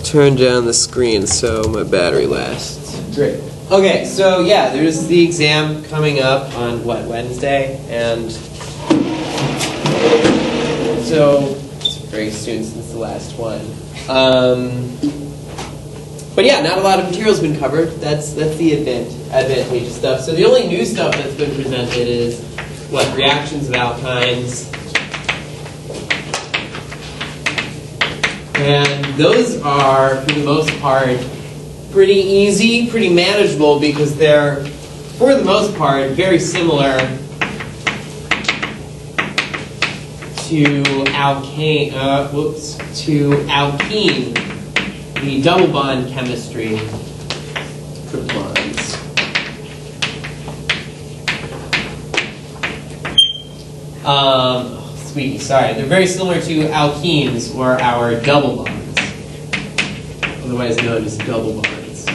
turn down the screen so my battery lasts. Great. Okay, so yeah, there's the exam coming up on what, Wednesday, and so it's very soon since the last one. But yeah, not a lot of material's been covered. That's the advantageous stuff. So the only new stuff that's been presented is what, reactions of alkynes. And those are, for the most part, pretty easy, pretty manageable, because they're, for the most part, very similar to alkene, the double bond chemistry, triple bonds. Sweetie, sorry. They're very similar to alkenes, or our double bonds, otherwise known as double bonds.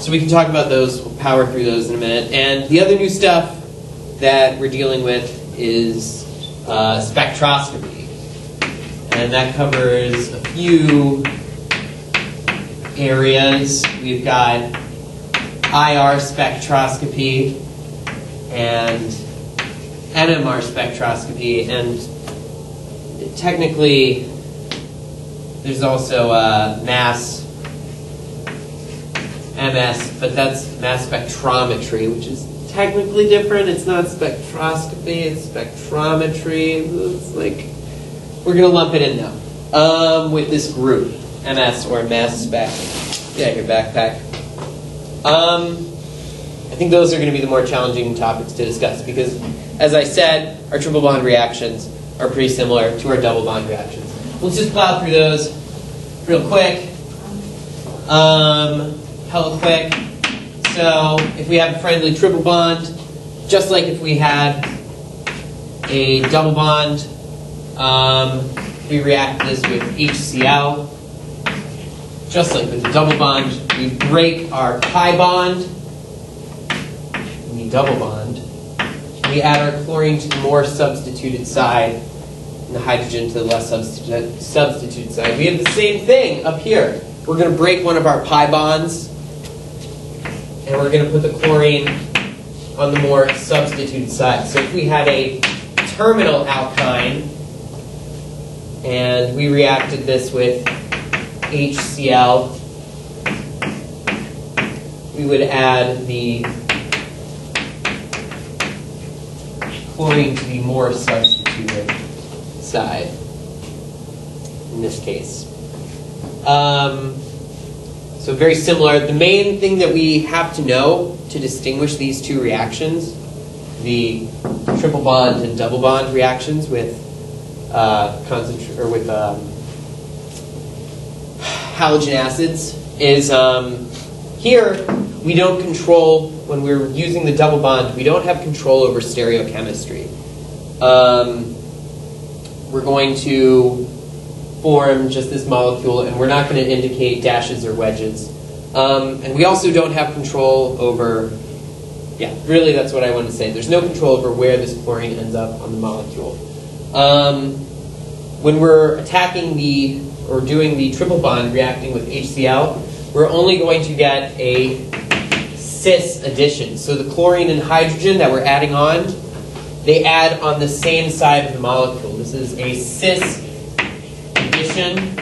So we can talk about those, we'll power through those in a minute. And the other new stuff that we're dealing with is spectroscopy. And that covers a few areas. We've got IR spectroscopy and NMR spectroscopy, and technically there's also mass MS, but that's mass spectrometry, which is technically different. It's not spectroscopy, it's spectrometry. It's like, we're going to lump it in now with this group, MS or mass spec. Yeah, your backpack. I think those are going to be the more challenging topics to discuss, because, as I said, our triple bond reactions are pretty similar to our double bond reactions. Let's just plow through those real quick. Hella quick. So if we have a friendly triple bond, just like if we had a double bond, we react this with HCl. Just like with the double bond, we break our pi bond, and we double bond. We add our chlorine to the more substituted side, and the hydrogen to the less substituted side. We have the same thing up here. We're going to break one of our pi bonds, and we're going to put the chlorine on the more substituted side. So if we had a terminal alkyne, and we reacted this with HCl, we would add the chlorine to the more substituted side, in this case. So very similar. The main thing that we have to know to distinguish these two reactions, the triple bond and double bond reactions with halogen acids, is here we don't control, when we're using the double bond, we don't have control over stereochemistry. We're going to form just this molecule, and we're not going to indicate dashes or wedges. And we also don't have control over, yeah, really that's what I wanted to say. There's no control over where this chlorine ends up on the molecule. When we're attacking or doing the triple bond reacting with HCl, we're only going to get a cis addition. So the chlorine and hydrogen that we're adding on, they add on the same side of the molecule. This is a cis addition.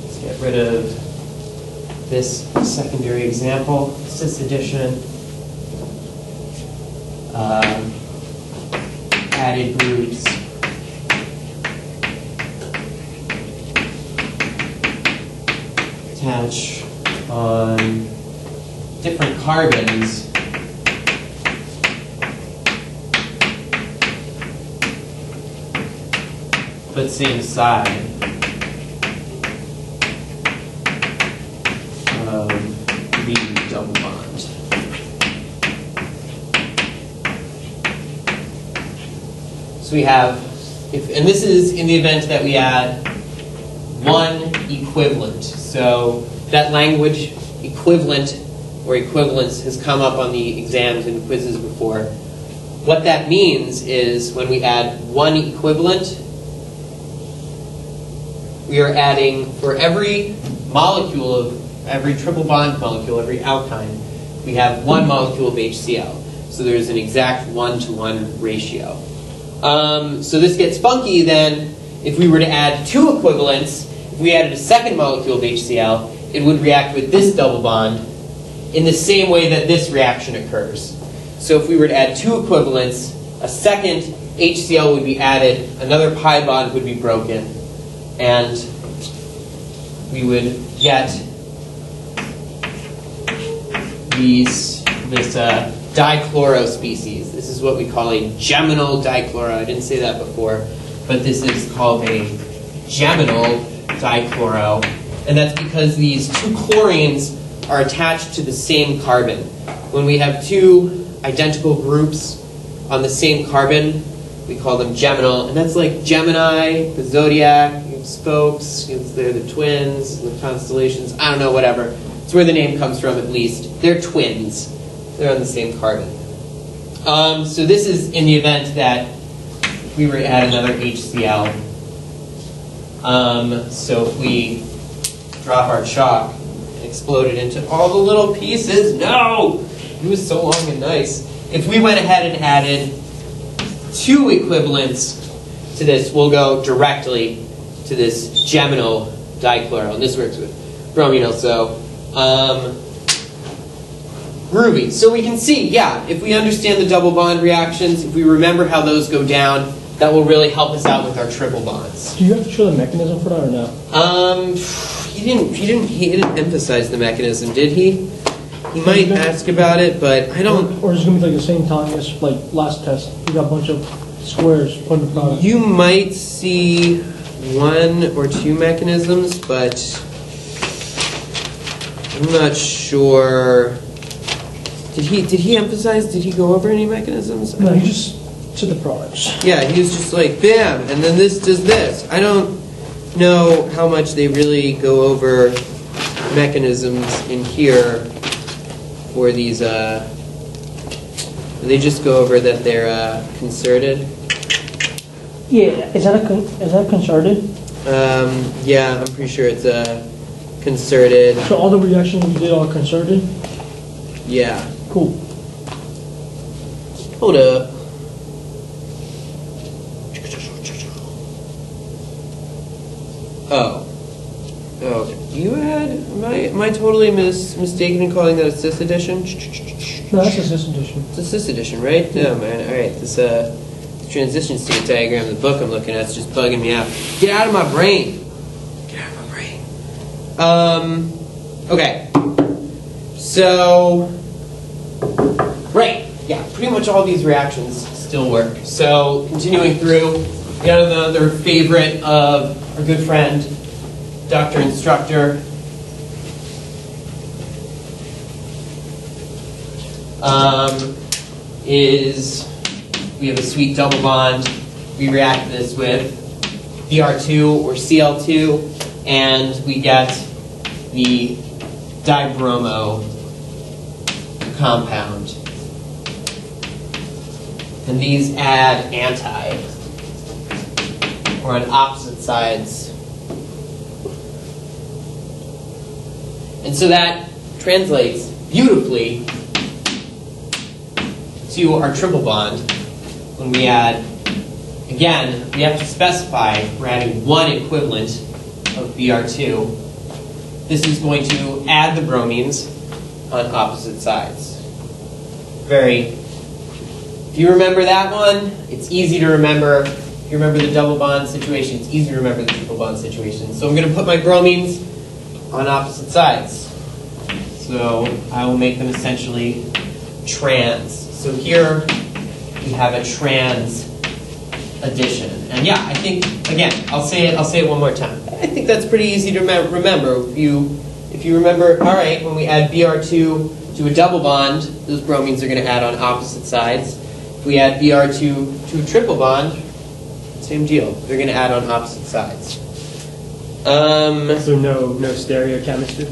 Let's get rid of this secondary example. Cis addition. Added groups. Attach on different carbons. But same side. The double bond. So we have, and this is in the event that we add one equivalent. So that language, equivalent or equivalence, has come up on the exams and quizzes before. What that means is when we add one equivalent, we are adding, for every molecule of, every triple bond molecule, every alkyne, we have one molecule of HCl. So there's an exact 1-to-1 ratio. So this gets funky then if we were to add two equivalents. If we added a second molecule of HCl, it would react with this double bond in the same way that this reaction occurs. So if we were to add two equivalents, a second HCl would be added, another pi bond would be broken, and we would get this dichloro species. This is what we call a geminal dichloro. I didn't say that before, but this is called a geminal dichloro, and that's because these two chlorines are attached to the same carbon. When we have two identical groups on the same carbon, we call them geminal, and that's like Gemini, the zodiac, you have spokes, they're the twins, the constellations, I don't know, whatever. It's where the name comes from, at least. They're twins. They're on the same carbon. So this is in the event that we were to add another HCl. So if we drop our chalk and explode it into all the little pieces, no! It was so long and nice. If we went ahead and added two equivalents to this, we'll go directly to this geminal dichloro. And this works with bromine also. Groovy. So we can see, yeah, if we understand the double bond reactions, if we remember how those go down, that will really help us out with our triple bonds. Do you have to show the mechanism for that or no? He didn't emphasize the mechanism, did he? He might ask about it, but I don't. Or is it gonna be like the same time as like last test? You got a bunch of squares put in the product. You might see one or two mechanisms, but I'm not sure. Did he emphasize? Did he go over any mechanisms? No, he just said the products. Yeah, he was just like, bam, and then this does this. I don't know how much they really go over mechanisms in here for these. They just go over that they're concerted. Yeah, is that concerted? Yeah, I'm pretty sure it's concerted. So all the reactions we did are concerted? Yeah. Cool. Hold up. Oh. Oh, you had? Am I totally mistaken in calling that a cis addition? No, that's a cis addition. It's a cis addition, right? No, man. All right. This transition state diagram, the book I'm looking at, is just bugging me out. Get out of my brain. Get out of my brain. Okay. So, right. Yeah, pretty much all these reactions still work. So, continuing through, we got another favorite of our good friend, Dr. Instructor. We have a sweet double bond. We react this with Br2 or Cl2, and we get the dibromo compound. And these add anti, or on opposite sides. And so that translates beautifully to our triple bond. When we add, again, we have to specify we're adding one equivalent of Br2. This is going to add the bromines on opposite sides. If you remember that one, it's easy to remember. If you remember the double bond situation, it's easy to remember the triple bond situation. So I'm going to put my bromines on opposite sides. So I will make them essentially trans. So here we have a trans addition. And yeah, I think, again, I'll say it one more time. I think that's pretty easy to remember. If you remember, all right, when we add Br2 to a double bond, those bromines are going to add on opposite sides. If we add Br2 to a triple bond, same deal. They're going to add on opposite sides. So no stereochemistry?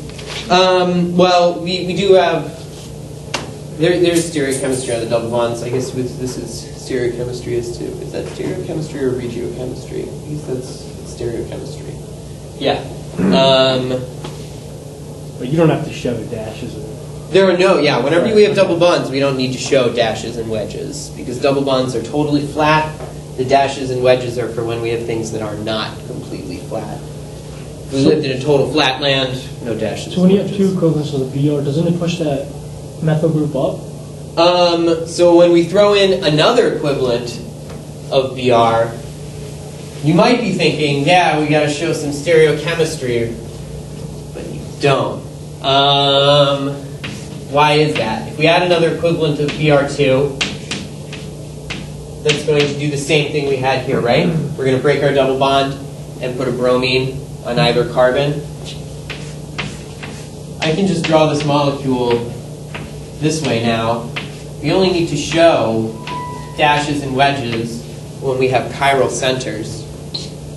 Well, we do have... There's stereochemistry on the double bonds. I guess this is stereochemistry as too. Is that stereochemistry or regiochemistry? I guess that's stereochemistry. Yeah. But you don't have to show dashes. There are no, yeah, whenever we have double bonds, we don't need to show dashes and wedges, because double bonds are totally flat. The dashes and wedges are for when we have things that are not completely flat. If we lived in a total flat land, no dashes So when you and have two wedges. equivalents of the BR, doesn't it push that methyl group up? So when we throw in another equivalent of BR, you might be thinking, yeah, we got to show some stereochemistry, but you don't. Why is that? If we add another equivalent of BR2, that's going to do the same thing we had here, right? We're going to break our double bond and put a bromine on either carbon. I can just draw this molecule this way now. We only need to show dashes and wedges when we have chiral centers.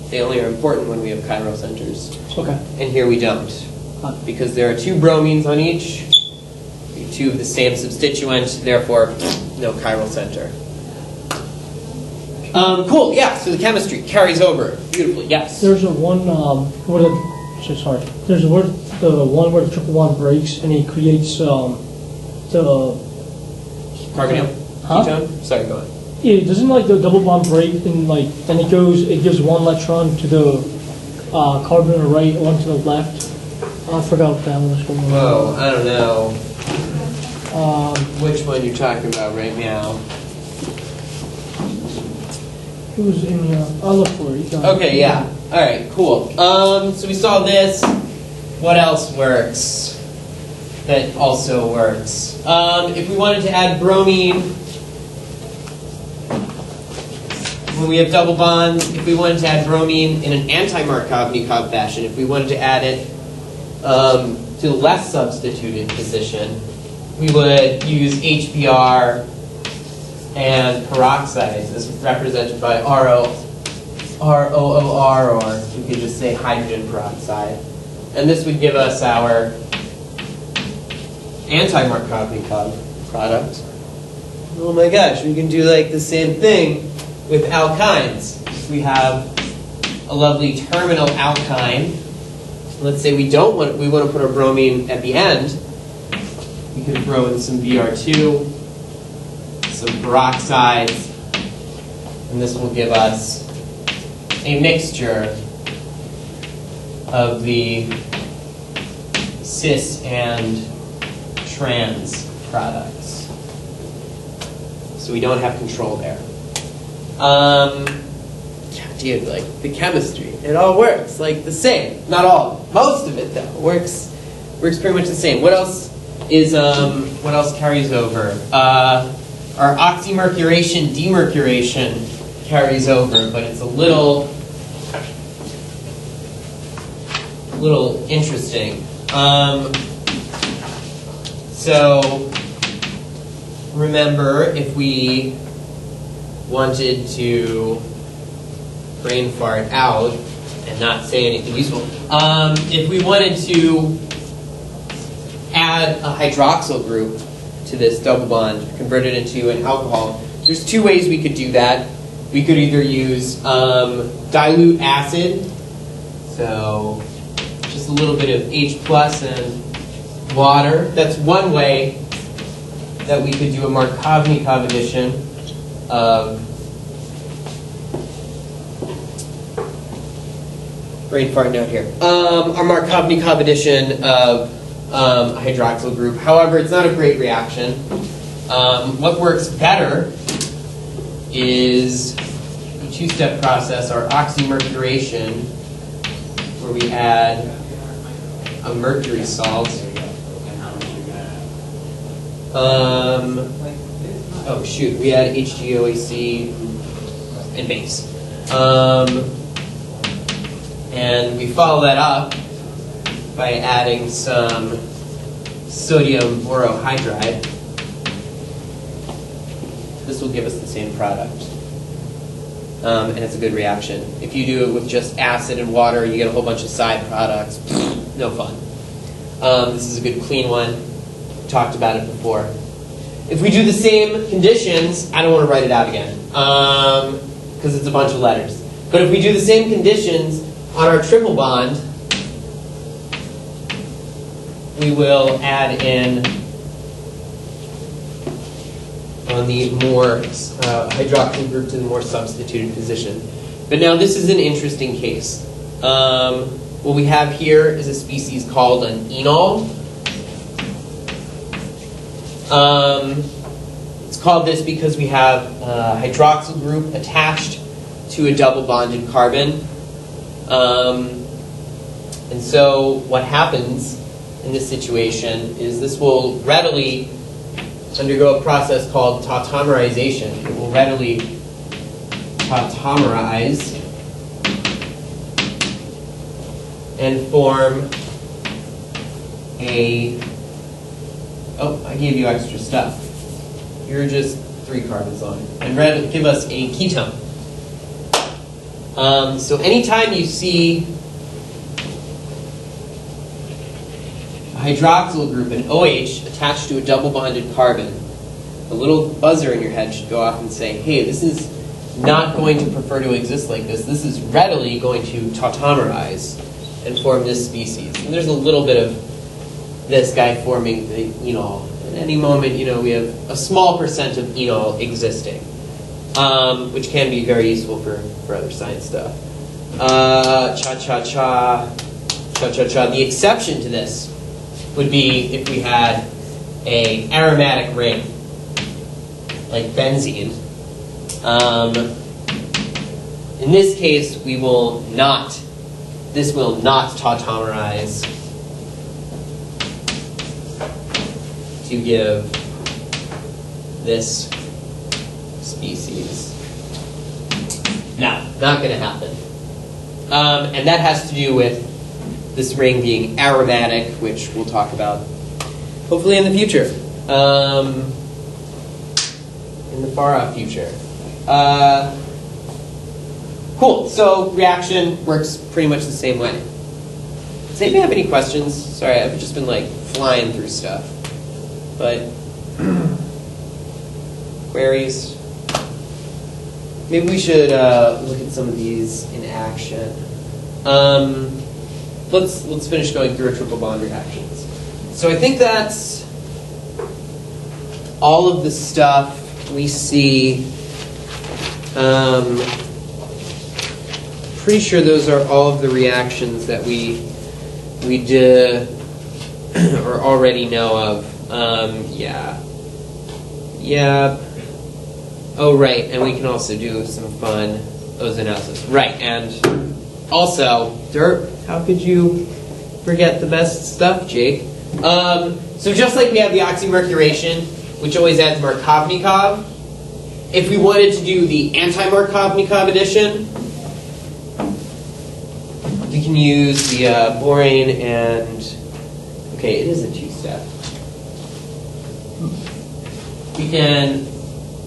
They only are important when we have chiral centers. Okay. And here we don't. Because there are two bromines on each, two of the same substituent, therefore no chiral center. Cool, yeah, so the chemistry carries over beautifully, yes. There's a one, there's the one where the triple bond breaks and it creates the, Carbonyl? Huh? Ketone? Sorry, go on. yeah, doesn't like the double bond break and like, then it gives one electron to the carbon on the right, one to the left. I forgot what that one was going on. Whoa, I don't know Um, which one you're talking about right now. it was in, I'll look for it. You got it. Okay, yeah. All right, cool. So we saw this. What else works? That also works. If we wanted to add bromine, when we have double bonds, if we wanted to add bromine in an anti-Markovnikov fashion, if we wanted to add it to the less substituted position, we would use HBr and peroxides as represented by ROOR, or we could just say hydrogen peroxide. And this would give us our anti-Markovnikov product. Oh my gosh, we can do like the same thing with alkynes. If we have a lovely terminal alkyne, let's say we want to put our bromine at the end, we could throw in some Br2, some peroxides, and this will give us a mixture of the cis and trans products. So we don't have control there. Dude, like the chemistry, it all works like the same. Not all, most of it though works pretty much the same. What else is what else carries over? Our oxymercuration, demercuration carries over, but it's a little interesting. So remember, if we wanted to brain fart out and not say anything useful, if we wanted to add a hydroxyl group to this double bond, convert it into an alcohol, there's two ways we could do that. We could either use dilute acid, so just a little bit of H plus and water. That's one way that we could do a Markovnikov addition of brain fart note here. Our Markovnikov addition of a hydroxyl group. However, it's not a great reaction. What works better is a two-step process, our oxymercuration, where we add a mercury salt. Oh shoot, we add HGOAC and base. And we follow that up by adding some sodium borohydride. This will give us the same product. And it's a good reaction. If you do it with just acid and water, you get a whole bunch of side products. No fun. This is a good clean one. Talked about it before. If we do the same conditions, I don't want to write it out again because it's a bunch of letters. But if we do the same conditions on our triple bond, we will add in on the more hydroxyl group to the more substituted position. But now this is an interesting case. What we have here is a species called an enol. It's called this because we have a hydroxyl group attached to a double bonded carbon. And so what happens in this situation is this will readily undergo a process called tautomerization. It will readily tautomerize and form a, oh, I gave you extra stuff. You're just 3 carbons long. And give us a ketone. So anytime you see a hydroxyl group, an OH, attached to a double bonded carbon, a little buzzer in your head should go off and say, hey, this is not going to prefer to exist like this. This is readily going to tautomerize and form this species. And there's a little bit of this guy forming the enol. At any moment, we have a small percent of enol existing, which can be very useful for other science stuff. Cha-cha-cha. The exception to this would be if we had an aromatic ring, like benzene. In this case, this will not tautomerize to give this species. No, not going to happen. And that has to do with this ring being aromatic, which we'll talk about hopefully in the future. In the far off future. Cool, so reaction works pretty much the same way. Does anybody have any questions? Sorry, I've just been flying through stuff. But queries? Maybe we should look at some of these in action. Let's finish going through our triple bond reactions. So I think that's all of the stuff we see. Pretty sure those are all of the reactions that we did or already know of. Yeah. Oh, right, and we can also do some fun ozonolysis. Right, and also, dirt, how could you forget the best stuff, Jake? So just like we have the oxymercuration, which always adds Markovnikov, if we wanted to do the anti-Markovnikov addition, we can use the borane and, okay, it is a two-step. We can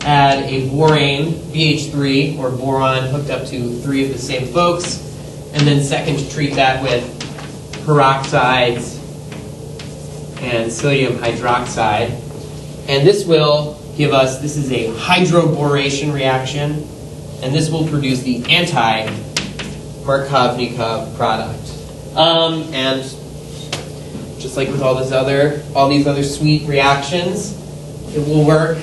add a borane, BH3, or boron, hooked up to 3 of the same folks, and then second treat that with peroxides and sodium hydroxide. And this will give us, this is a hydroboration reaction, and this will produce the anti-Markovnikov product. And just like with all these other sweet reactions, it will work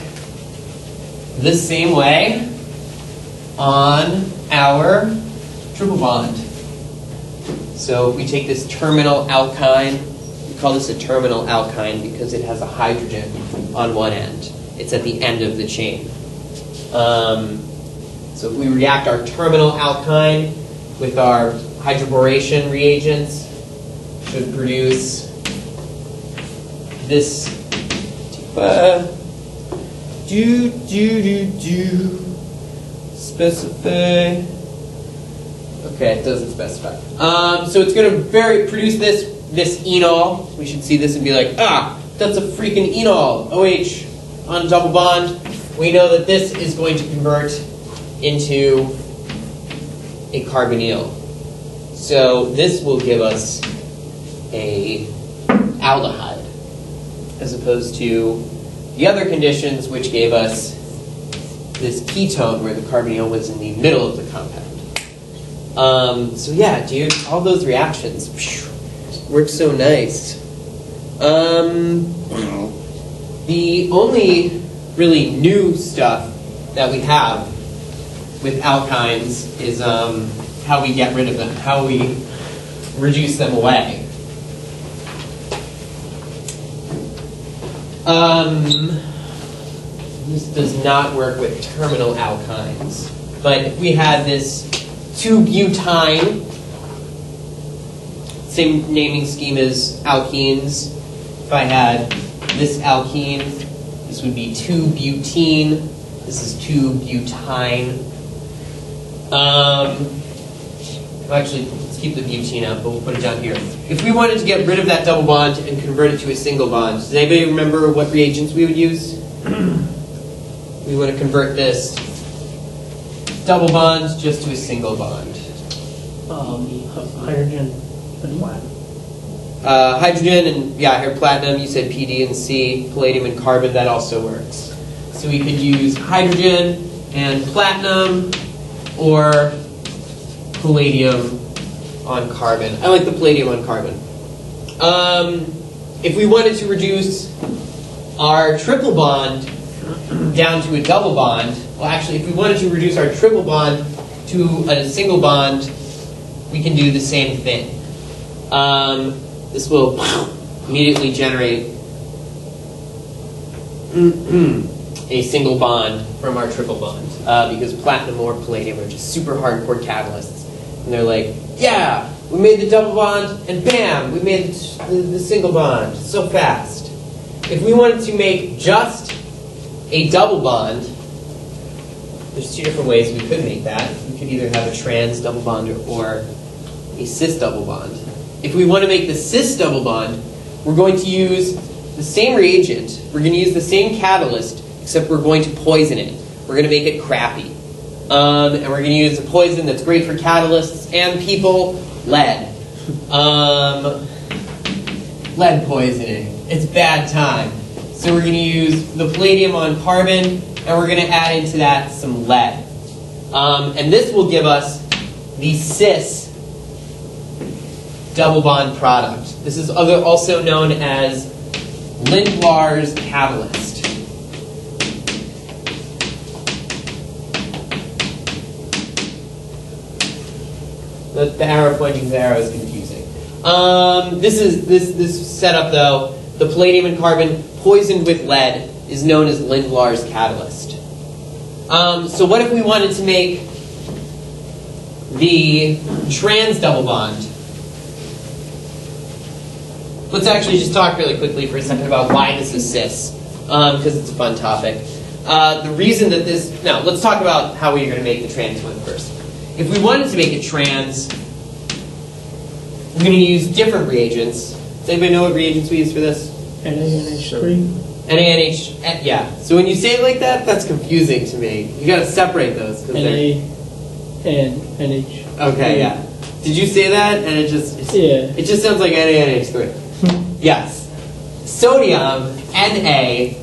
the same way on our triple bond. So if we take this terminal alkyne, we call this a terminal alkyne because it has a hydrogen on one end. It's at the end of the chain. So if we react our terminal alkyne with our hydroboration reagents, should produce this specify. Okay, it doesn't specify. So it's going to produce this enol. We should see this and be like, that's a freaking enol. OH on double bond. We know that this is going to convert into a carbonyl. So this will give us a aldehyde, as opposed to the other conditions, which gave us this ketone where the carbonyl was in the middle of the compound. So yeah, dude, all those reactions work so nice. The only really new stuff that we have with alkynes is how we get rid of them, how we reduce them away. This does not work with terminal alkynes, but if we had this 2-butyne, same naming scheme as alkenes. If I had this alkene, this would be 2-butene. This is 2-butyne. Actually, let's keep the butene out, but we'll put it down here. If we wanted to get rid of that double bond and convert it to a single bond, does anybody remember what reagents we would use? We want to convert this double bond just to a single bond. Hydrogen. Hydrogen and, yeah, here platinum, you said PD and C, palladium and carbon, that also works. So we could use hydrogen and platinum or palladium on carbon. I like the palladium on carbon. If we wanted to reduce our triple bond down to a double bond, well actually if we wanted to reduce our triple bond to a single bond, we can do the same thing. This will immediately generate a single bond from our triple bond because platinum or palladium are just super hardcore catalysts. And they're like, yeah, we made the double bond and bam, we made the single bond so fast. If we wanted to make just a double bond, there's two different ways we could make that. We could either have a trans double bond or a cis double bond. If we want to make the cis double bond, we're going to use the same reagent, we're going to use the same catalyst, except we're going to poison it. We're going to make it crappy. And we're going to use a poison that's great for catalysts and people, lead. Lead poisoning. It's bad time. So we're going to use the palladium on carbon, and we're going to add into that some lead. And this will give us the cis double bond product. This is also known as Lindlar's catalyst. The arrow pointing to the arrow is confusing. This setup though, the palladium and carbon poisoned with lead is known as Lindlar's catalyst. So what if we wanted to make the trans double bond? Let's actually just talk really quickly for a second about why this is cis, because it's a fun topic. The reason that now let's talk about how we're going to make the trans one first. If we wanted to make it trans, we're going to use different reagents. Does anybody know what reagents we use for this? NaNH3. NaNH, yeah. So when you say it like that, that's confusing to me. You got to separate those. Na and NH. Okay, yeah. Did you say that? And it just sounds like NaNH3. Yes. Sodium, Na,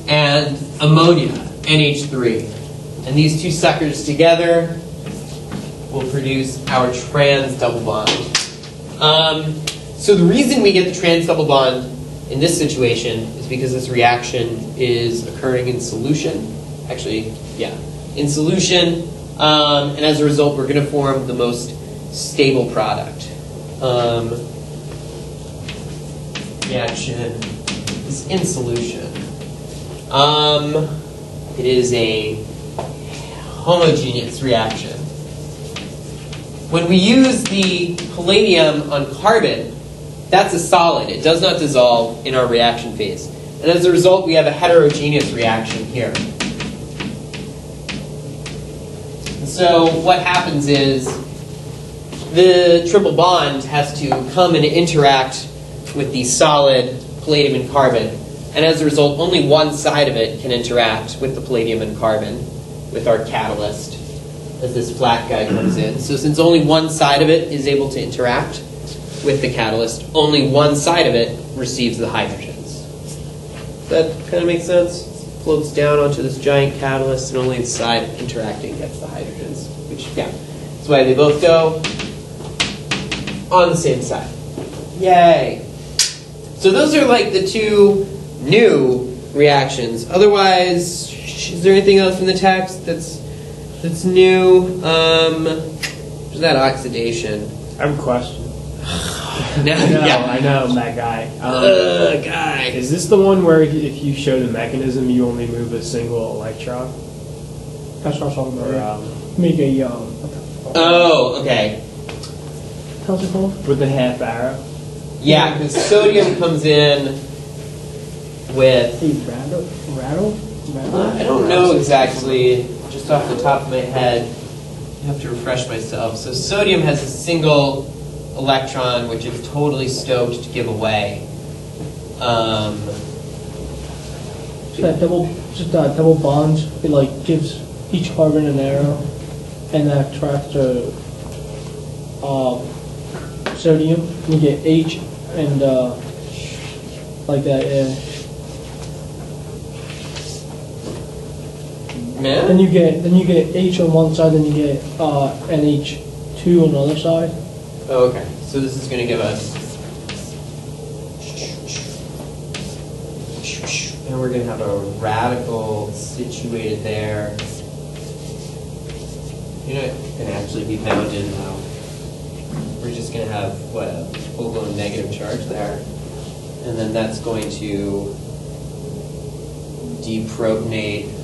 and ammonia, NH3. And these two suckers together will produce our trans double bond. So the reason we get the trans double bond in this situation is because this reaction is occurring in solution. Actually, yeah, in solution. And as a result, we're going to form the most stable product. Reaction is in solution. It is a homogeneous reaction. When we use the palladium on carbon, that's a solid. It does not dissolve in our reaction phase. And as a result, we have a heterogeneous reaction here. And so what happens is the triple bond has to come and interact with the solid palladium and carbon. And as a result, only one side of it can interact with the palladium and carbon, with our catalyst, as this flat guy comes in. So since only one side of it is able to interact with the catalyst, only one side of it receives the hydrogens. Does that kind of make sense? It floats down onto this giant catalyst, and only the side interacting gets the hydrogens. Which, yeah, that's why they both go on the same side. Yay! So those are like the two new reactions. Otherwise, is there anything else in the text that's new? There's that oxidation. I have a question. No, I know, that guy. guy. Is this the one where if you show the mechanism, you only move a single electron? That's what I'm talking about. Or, Right? Make a Oh, okay. how's it called? with the half arrow? Yeah, because sodium comes in with. A rattle. I don't know exactly, just off the top of my head. I have to refresh myself. So sodium has a single electron, which is totally stoked to give away. So that double bonds, it like gives each carbon an arrow, and that attracts the sodium. You get H and like that. Yeah. Then Man? you get H on one side, then you get NH2 on the other side. Oh, okay. So this is going to give us. And we're going to have a radical situated there. You know, it can actually be bounded now. We're just going to have, what, a full-blown negative charge there. And then that's going to deprotonate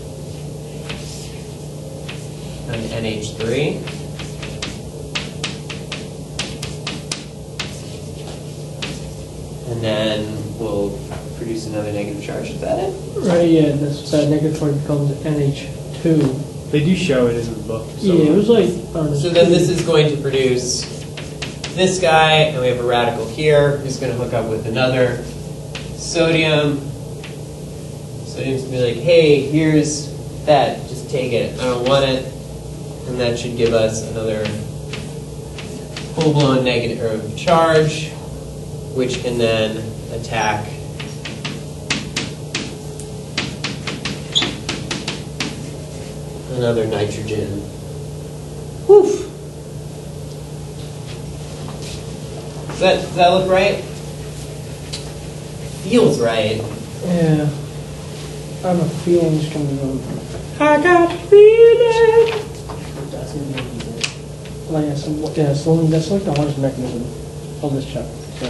an NH3. And then we'll produce another negative charge. Is that it? Right, yeah, that negative charge becomes NH2. They do show it in the book. Yeah, it was like, I don't know. So then this is going to produce this guy, and we have a radical here who's going to hook up with another sodium. Sodium's going to be like, hey, here's that. Just take it. I don't want it. And that should give us another full-blown negative charge, which can then attack another nitrogen. Whew. Does that look right? Feels right. Yeah. I have a feeling it's going to go. I got a feeling. That's going to be easy. Like, that's like the hardest mechanism of this chapter. So.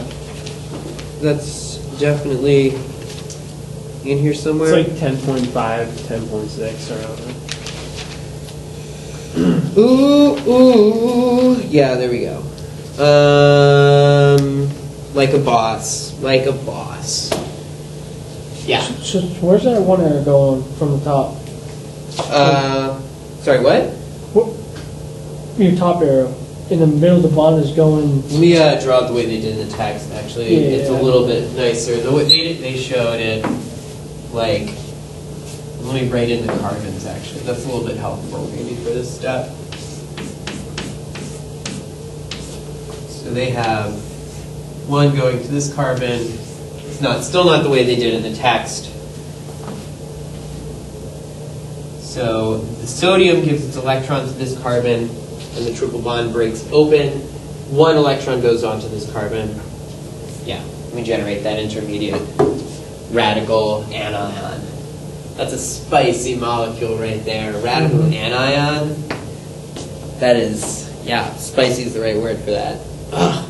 That's definitely in here somewhere. It's like 10.5, 10.6 around there. Ooh, yeah, there we go. Like a boss. Yeah. So where's that one arrow going from the top? Sorry, what? Your top arrow. In the middle of the bond is going. Let me draw it the way they did in the text, actually. Yeah, it's yeah. a little bit nicer. The way they showed it, like, let me write in the carbons, actually. That's a little bit helpful, maybe, for this step. So they have one going to this carbon. It's still not the way they did it in the text. So the sodium gives its electron to this carbon, and the triple bond breaks open. One electron goes onto this carbon. Yeah, we generate that intermediate radical anion. That's a spicy molecule right there. Radical anion. That is, yeah, spicy is the right word for that. Ugh.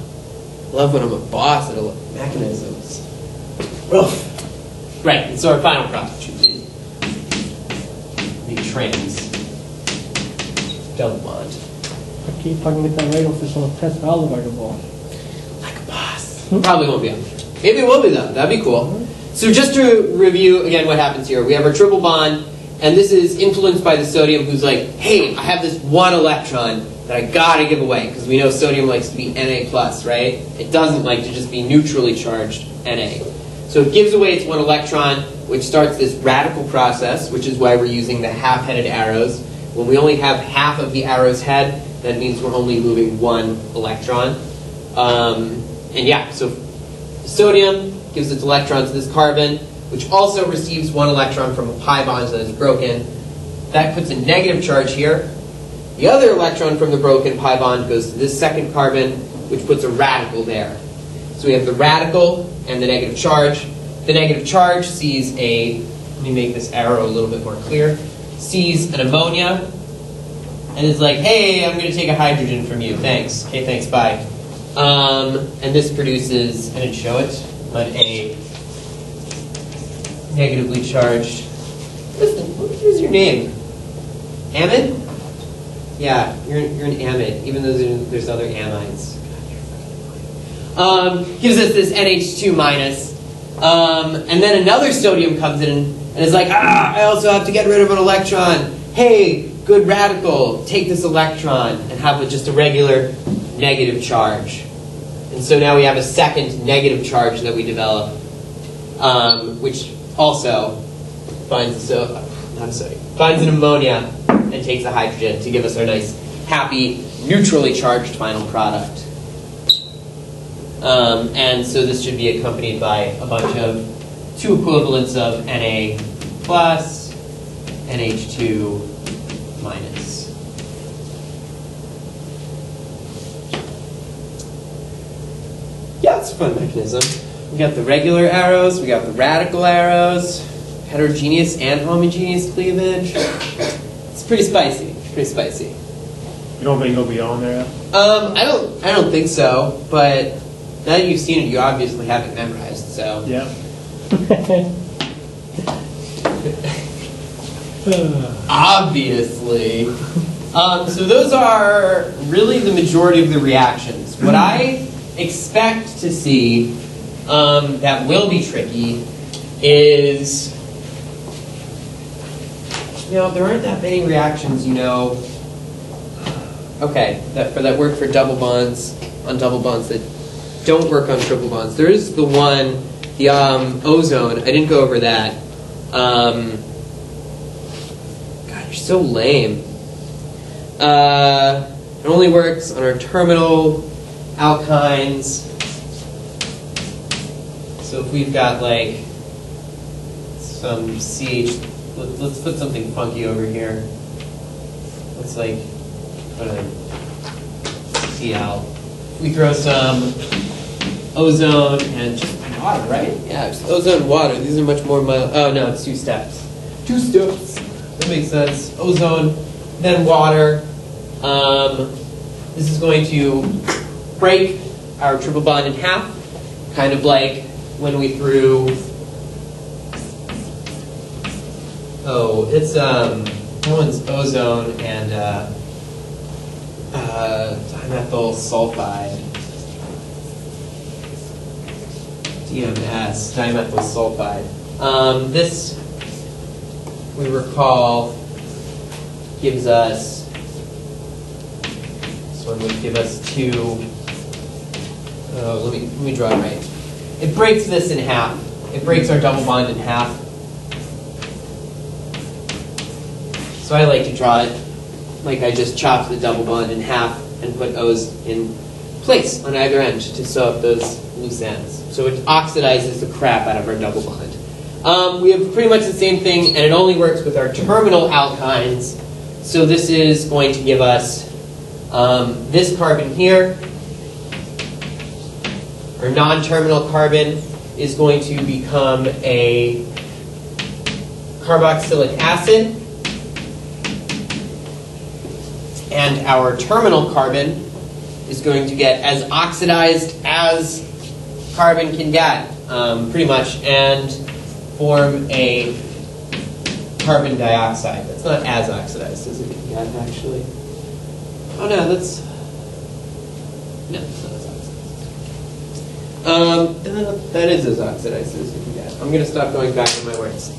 Love when I'm a boss at mechanisms. Oof. Right, and so our final product should be trans double bond. I keep talking with that right off this on a test valve like a ball. Like a boss. Probably won't be on there. Maybe it will be though. That'd be cool. So just to review again what happens here, we have our triple bond, and this is influenced by the sodium who's like, hey, I have this one electron that I gotta give away, because we know sodium likes to be Na+, right? It doesn't like to just be neutrally charged Na. So it gives away its one electron, which starts this radical process, which is why we're using the half-headed arrows. When we only have half of the arrow's head, that means we're only moving one electron. And yeah, so sodium gives its electron to this carbon, which also receives one electron from a pi bond that is broken. That puts a negative charge here. The other electron from the broken pi bond goes to this second carbon, which puts a radical there. So we have the radical and the negative charge. The negative charge sees let me make this arrow a little bit more clear, sees an ammonia, and is like, hey, I'm going to take a hydrogen from you. Thanks. Okay, thanks, bye. And this produces, I didn't show it, but a negatively charged, what is your name? Amide? Yeah, you're an amide, even though there's other amides. Gives us this NH2 minus. And then another sodium comes in and is like, I also have to get rid of an electron. Hey, good radical, take this electron and have just a regular negative charge. And so now we have a second negative charge that we develop, which also finds an ammonia and takes a hydrogen to give us our nice, happy, neutrally charged final product. And so this should be accompanied by a bunch of two equivalents of Na plus, NH2 minus. Yeah, it's a fun mechanism. We got the regular arrows, we got the radical arrows, heterogeneous and homogeneous cleavage. It's pretty spicy. Pretty spicy. You don't think it'll be on there? I don't think so. But now that you've seen it, you obviously have it memorized. So Yeah. obviously. So those are really the majority of the reactions. What I expect to see that will be tricky is, there aren't that many reactions, okay, that work for double bonds, on double bonds that don't work on triple bonds. There is the one, the ozone. I didn't go over that. God, you're so lame. It only works on our terminal alkynes. So if we've got like some CH, let's put something funky over here. Let's like put a Cl. We throw some ozone and just water, right? Yeah, just ozone and water. These are much more mild. Oh no, it's 2 steps. 2 steps. That makes sense. Ozone, then water. This is going to break our triple bond in half, kind of like when we threw. Oh, it's that one's ozone and dimethyl sulfide. DMS, dimethyl sulfide. This, we recall, gives us, this one would give us 2, let me draw it right. It breaks this in half. It breaks our double bond in half. So I like to draw it like I just chopped the double bond in half and put O's in place on either end to sew up those loose ends. So it oxidizes the crap out of our double bond. We have pretty much the same thing, and it only works with our terminal alkynes. So this is going to give us this carbon here. Our non-terminal carbon is going to become a carboxylic acid. And our terminal carbon is going to get as oxidized as carbon can get, pretty much, and form a carbon dioxide. That's not as oxidized as it can get, actually. Oh no, that's not as oxidized. That is as oxidized as it can get. I'm going to stop going back in my words.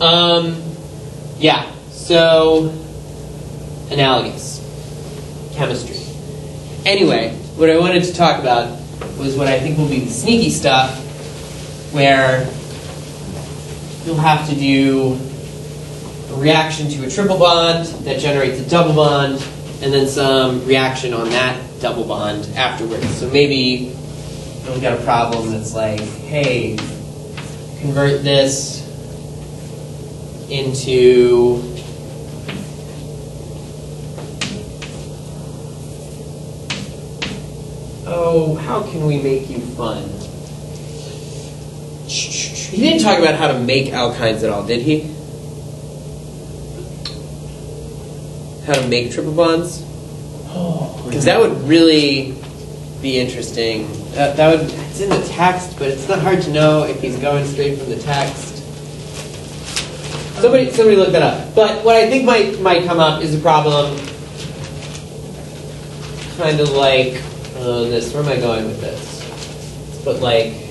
Yeah, so analogous chemistry. Anyway, what I wanted to talk about was what I think will be the sneaky stuff, where you'll have to do a reaction to a triple bond that generates a double bond, and then some reaction on that double bond afterwards. So maybe you'll get a problem that's like, hey, convert this into how can we make you fun? He didn't talk about how to make alkynes at all, did he? How to make triple bonds? Because that would really be interesting. That would. It's in the text, but it's not hard to know if he's going straight from the text. Somebody look that up. But what I think might come up is a problem, kind of like this. Where am I going with this? But like.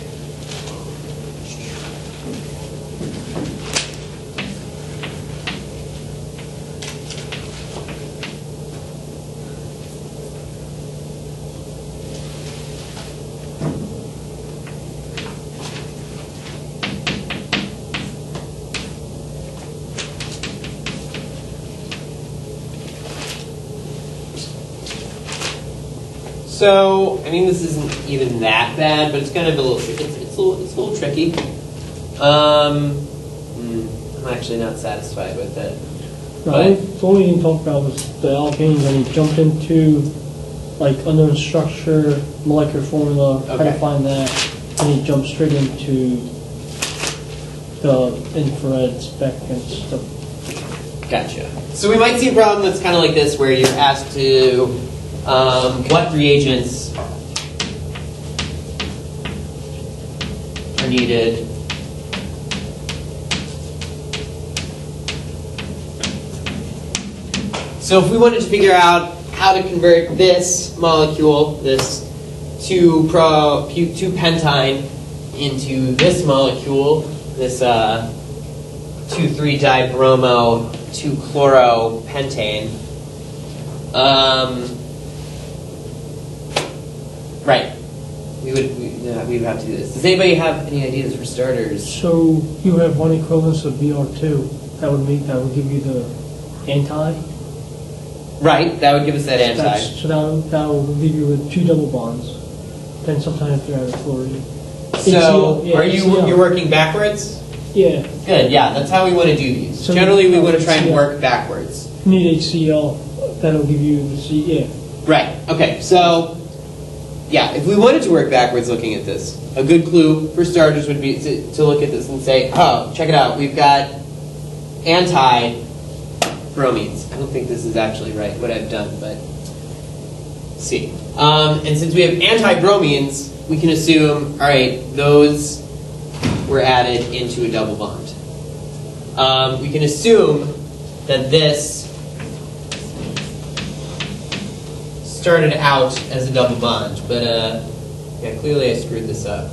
So, I mean, this isn't even that bad, but it's kind of a little tricky. It's a little tricky. I'm actually not satisfied with it. No, the only thing to talk about was the alkanes, and he jumped into like unknown structure, molecular formula, how to Okay. find that, and he jumped straight into the infrared spec and stuff. Gotcha. So we might see a problem that's kind of like this, where you're asked to what reagents are needed so if we wanted to figure out how to convert this molecule, this 2-pentine, into this molecule, this 2,3-dibromo 2-chloropentane, right. We would have to do this. Does anybody have any ideas for starters? So you have one equivalence of Br2. That would give you the anti. Right, that would give us that anti. So that will leave you with 2 double bonds. Then sometimes if you have a fluorine. So, HCl, yeah, you're HCl. working backwards? Yeah, Good, yeah, that's how we want to do these. So Generally, we want to try and HCl. work backwards. you need HCl. That'll give you the C. Yeah. Right, okay, so, yeah, if we wanted to work backwards looking at this, a good clue for starters would be to look at this and say, oh, check it out, we've got anti-bromines. I don't think this is actually right, what I've done, but let's see. And since we have anti-bromines, we can assume, all right, those were added into a double bond. We can assume that this started out as a double bond, but yeah, clearly I screwed this up.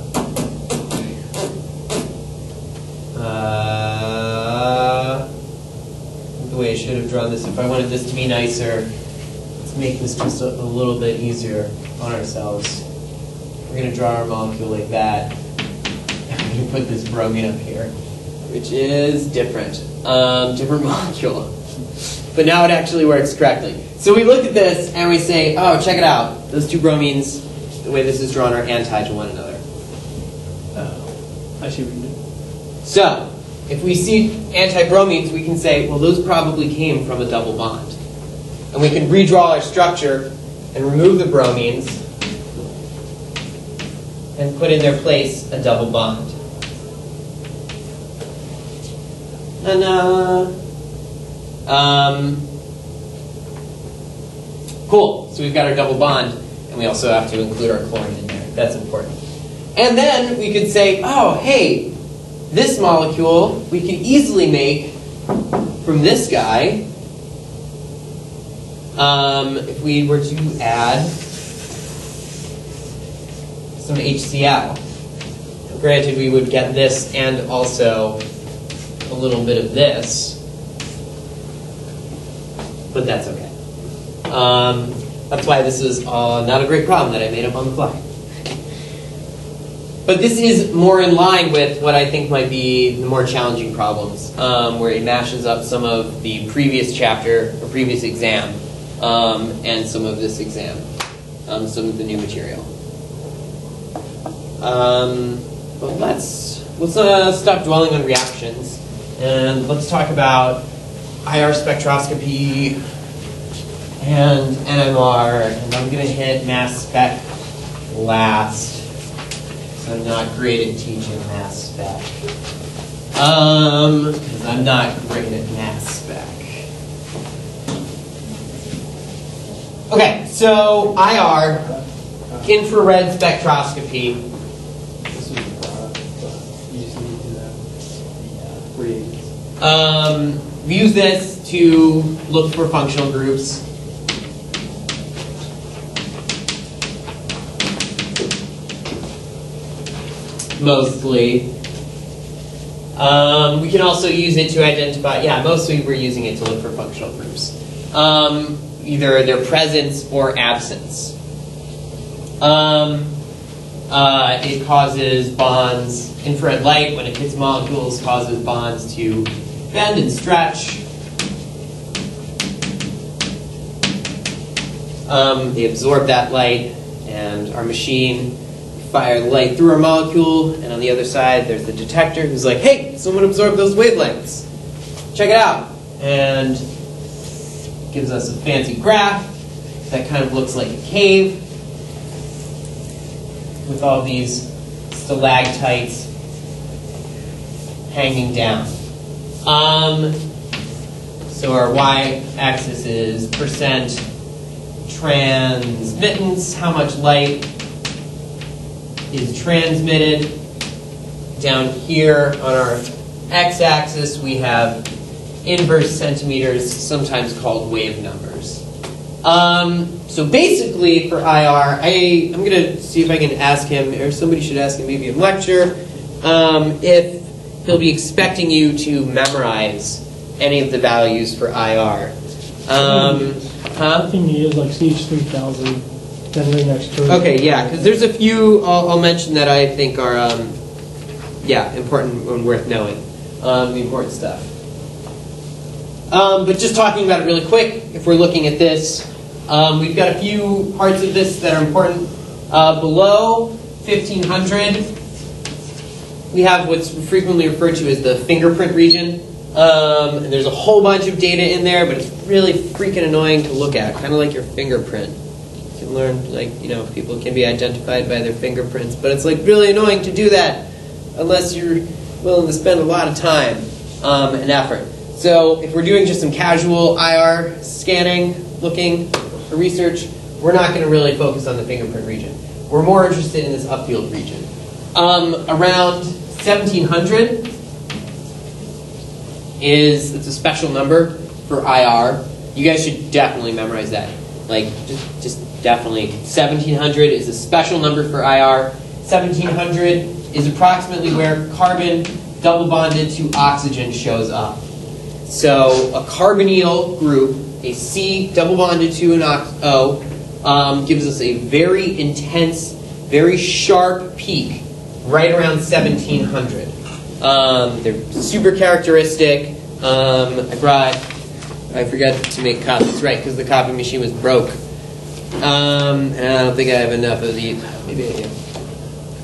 The way I should have drawn this, if I wanted this to be nicer, let's make this just a little bit easier on ourselves. We're going to draw our molecule like that. I'm going to put this bromine up here, which is different. Different molecule. But now it actually works correctly. So we look at this and we say, oh, check it out. Those 2 bromines, the way this is drawn, are anti to one another. I see what you did. So, if we see anti-bromines, we can say, well, those probably came from a double bond. And we can redraw our structure and remove the bromines and put in their place a double bond. And, cool. So we've got our double bond, and we also have to include our chlorine in there. That's important. And then we could say, oh, hey, this molecule we can easily make from this guy if we were to add some HCl. Granted, we would get this and also a little bit of this, but that's okay. That's why this is not a great problem that I made up on the fly. But this is more in line with what I think might be the more challenging problems, where it mashes up some of the previous chapter or previous exam and some of this exam, some of the new material. But let's stop dwelling on reactions and let's talk about IR spectroscopy and NMR, and I'm going to hit mass spec last. So I'm not great at teaching mass spec. Because I'm not great at mass spec. Okay, so IR, infrared spectroscopy. This was the product, but you just need to know the reagents. We use this to look for functional groups. Mostly. We can also use it to identify, mostly we're using it to look for functional groups. Either their presence or absence. It causes bonds, infrared light, when it hits molecules, causes bonds to bend and stretch. They absorb that light, and our machine fire light through our molecule, and on the other side there's the detector who's like, hey, someone absorbed those wavelengths. Check it out. And gives us a fancy graph that kind of looks like a cave with all these stalactites hanging down. So our y-axis is percent transmittance, how much light is transmitted. Down here on our x-axis we have inverse centimeters, sometimes called wave numbers. So basically for IR, I'm going to see if I can ask him, or somebody should ask him maybe in lecture, if he'll be expecting you to memorize any of the values for IR. I think he is like CH3000, then right next to it. Okay, yeah, because there's a few I'll mention that I think are, important and worth knowing. The important stuff. But just talking about it really quick, if we're looking at this, we've got a few parts of this that are important. Below 1500, we have what's frequently referred to as the fingerprint region. And there's a whole bunch of data in there, but it's really freaking annoying to look at, kind of like your fingerprint. You can learn, people can be identified by their fingerprints, but it's really annoying to do that unless you're willing to spend a lot of time and effort. So if we're doing just some casual IR scanning, looking for research, we're not going to really focus on the fingerprint region. We're more interested in this upfield region. Around 1700 it's a special number for IR. You guys should definitely memorize that. Just definitely. 1700 is a special number for IR. 1700 is approximately where carbon double bonded to oxygen shows up. So a carbonyl group, a C double bonded to an O, gives us a very intense, very sharp peak right around 1700. They're super characteristic. I forgot to make copies, right, because the copy machine was broke. And I don't think I have enough of these. Maybe I do.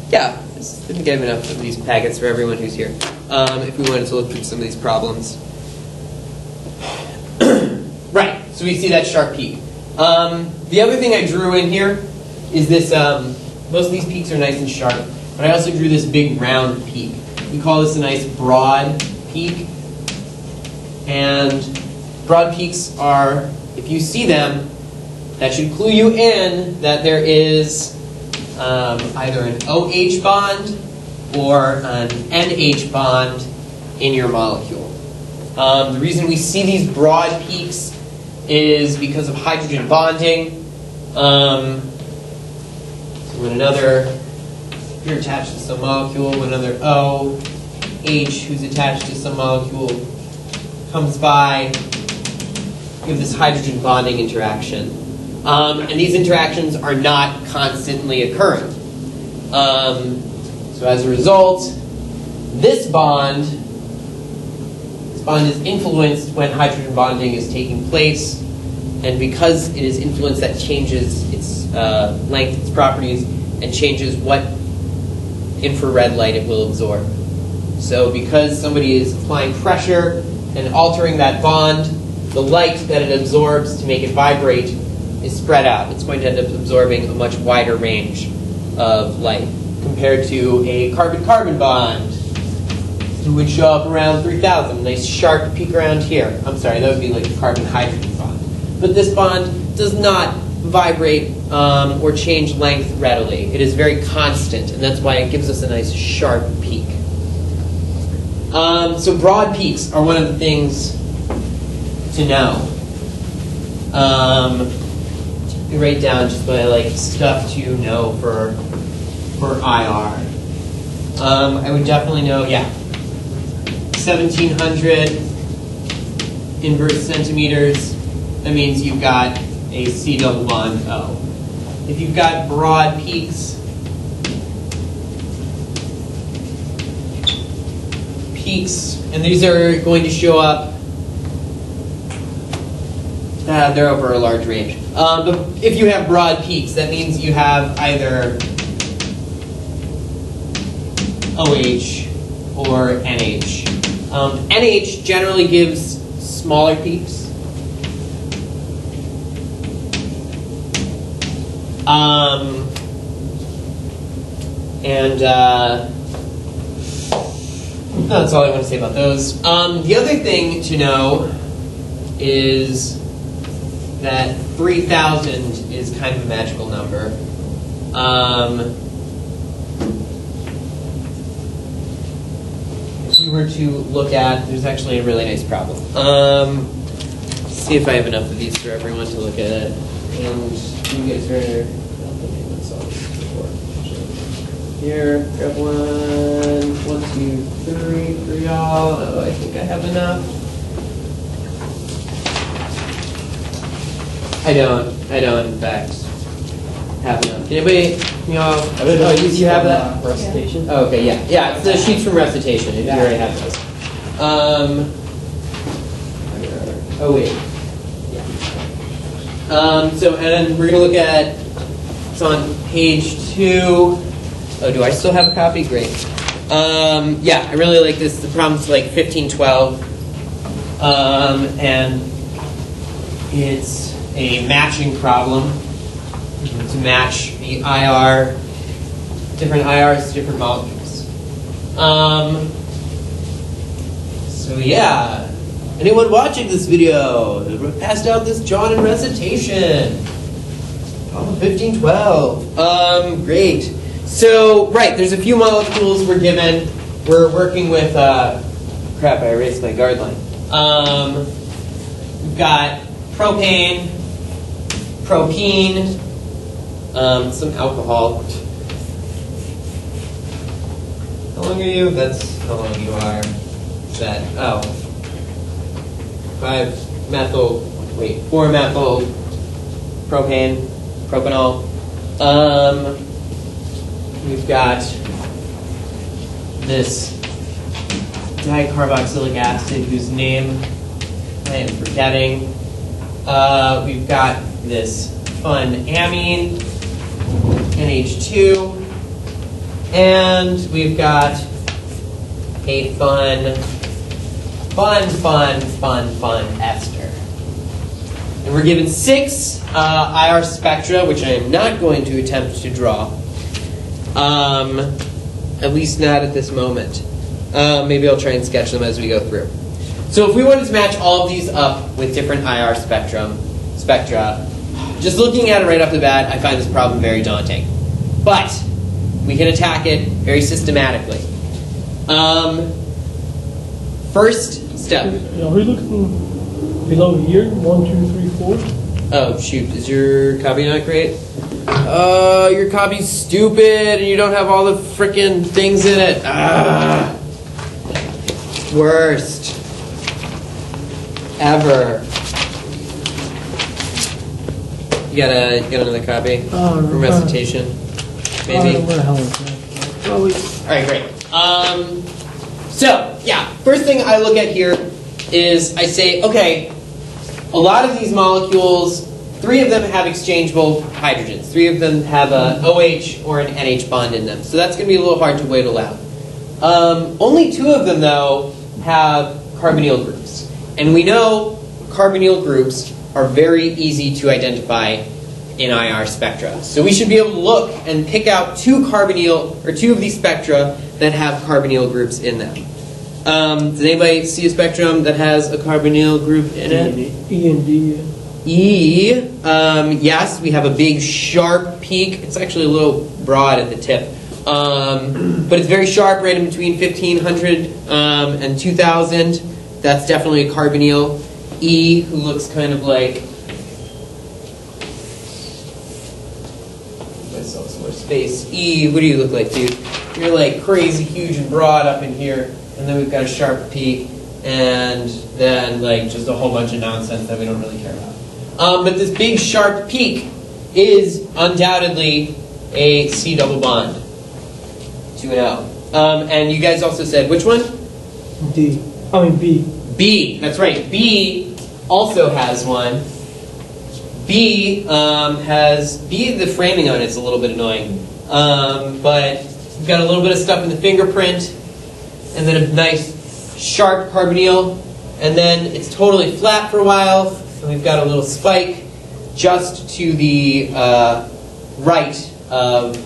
Yeah, I think I have enough of these packets for everyone who's here. If we wanted to look through some of these problems. Right, so we see that sharp peak. The other thing I drew in here is this, most of these peaks are nice and sharp, but I also drew this big round peak. We call this a nice broad peak. And broad peaks are, if you see them, that should clue you in that there is either an OH bond or an NH bond in your molecule. The reason we see these broad peaks is because of hydrogen bonding. So when you're attached to some molecule, when another OH who's attached to some molecule comes by, you have this hydrogen bonding interaction. And these interactions are not constantly occurring. So as a result, this bond is influenced when hydrogen bonding is taking place, and because it is influenced, that changes its length, its properties, and changes what infrared light it will absorb. So because somebody is applying pressure and altering that bond, the light that it absorbs to make it vibrate is spread out. It's going to end up absorbing a much wider range of light. compared to a carbon-carbon bond. It would show up around 3,000. Nice sharp peak around here. I'm sorry, that would be like a carbon-hydrogen bond. But this bond does not vibrate or change length readily. It is very constant, and that's why it gives us a nice sharp peak. So broad peaks are one of the things to know. You write down just my like stuff to know for IR. I would definitely know, 1,700 inverse centimeters. That means you've got a C double bond O. If you've got broad peaks, and these are going to show up, they're over a large range. But if you have broad peaks, that means you have either OH or NH. NH generally gives smaller peaks. That's all I want to say about those. The other thing to know is that 3,000 is kind of a magical number. If we were to look at, there's actually a really nice problem. Let's see if I have enough of these for everyone to look at it. And you guys are, here, grab one, 1, 2, 3 for y'all. Oh, I think I have enough. I don't in fact have enough. Anybody, y'all? Oh, you have that? Recitation. Oh, okay, yeah. It's the sheets from recitation, if you already have those. Oh, wait. So, and then we're going to look at, it's on page 2. Oh, do I still have a copy? Great. I really like this. The problem's like 1512. And it's a matching problem to match the IR, different IRs to different molecules. Anyone watching this video? Passed out this John in recitation. Problem 1512. Great. So, there's a few molecules we're given. We're working with, crap, I erased my guard line. We've got propane, propene, some alcohol. How long are you? That's how long you are. Is that, 4-methyl propane, propanol. We've got this dicarboxylic acid whose name I am forgetting. We've got this fun amine, NH2, and we've got a fun ester. And we're given 6 IR spectra, which I am not going to attempt to draw. At least not at this moment. Maybe I'll try and sketch them as we go through. So if we wanted to match all of these up with different IR spectra, just looking at it right off the bat, I find this problem very daunting. But we can attack it very systematically. First step. Are we looking below here? 1, 2, 3, 4? Oh, shoot. Is your copy not great? Your copy's stupid and you don't have all the frickin' things in it. Worst. Ever. You got another copy from recitation? Maybe? Where the hell is that? Alright, great. First thing I look at here is I say, okay, a lot of these molecules, 3 of them have exchangeable hydrogens. 3 of them have a OH or an NH bond in them. So that's going to be a little hard to whittle out. Only 2 of them, though, have carbonyl groups. And we know carbonyl groups are very easy to identify in IR spectra. So we should be able to look and pick out two of these spectra that have carbonyl groups in them. Does anybody see a spectrum that has a carbonyl group in it? E and D. Yeah. E, yes, we have a big sharp peak. It's actually a little broad at the tip. But it's very sharp, right in between 1500 and 2000. That's definitely a carbonyl. E, who looks kind of like, myself some more space. E, what do you look like, dude? You're like crazy huge and broad up in here, and then we've got a sharp peak, and then like just a whole bunch of nonsense that we don't really care about. But this big sharp peak is undoubtedly a C double bond to an O. And you guys also said which one? B. B, that's right. B also has one. B the framing on it's a little bit annoying. But we've got a little bit of stuff in the fingerprint, and then a nice sharp carbonyl, and then it's totally flat for a while, and we've got a little spike just to the right of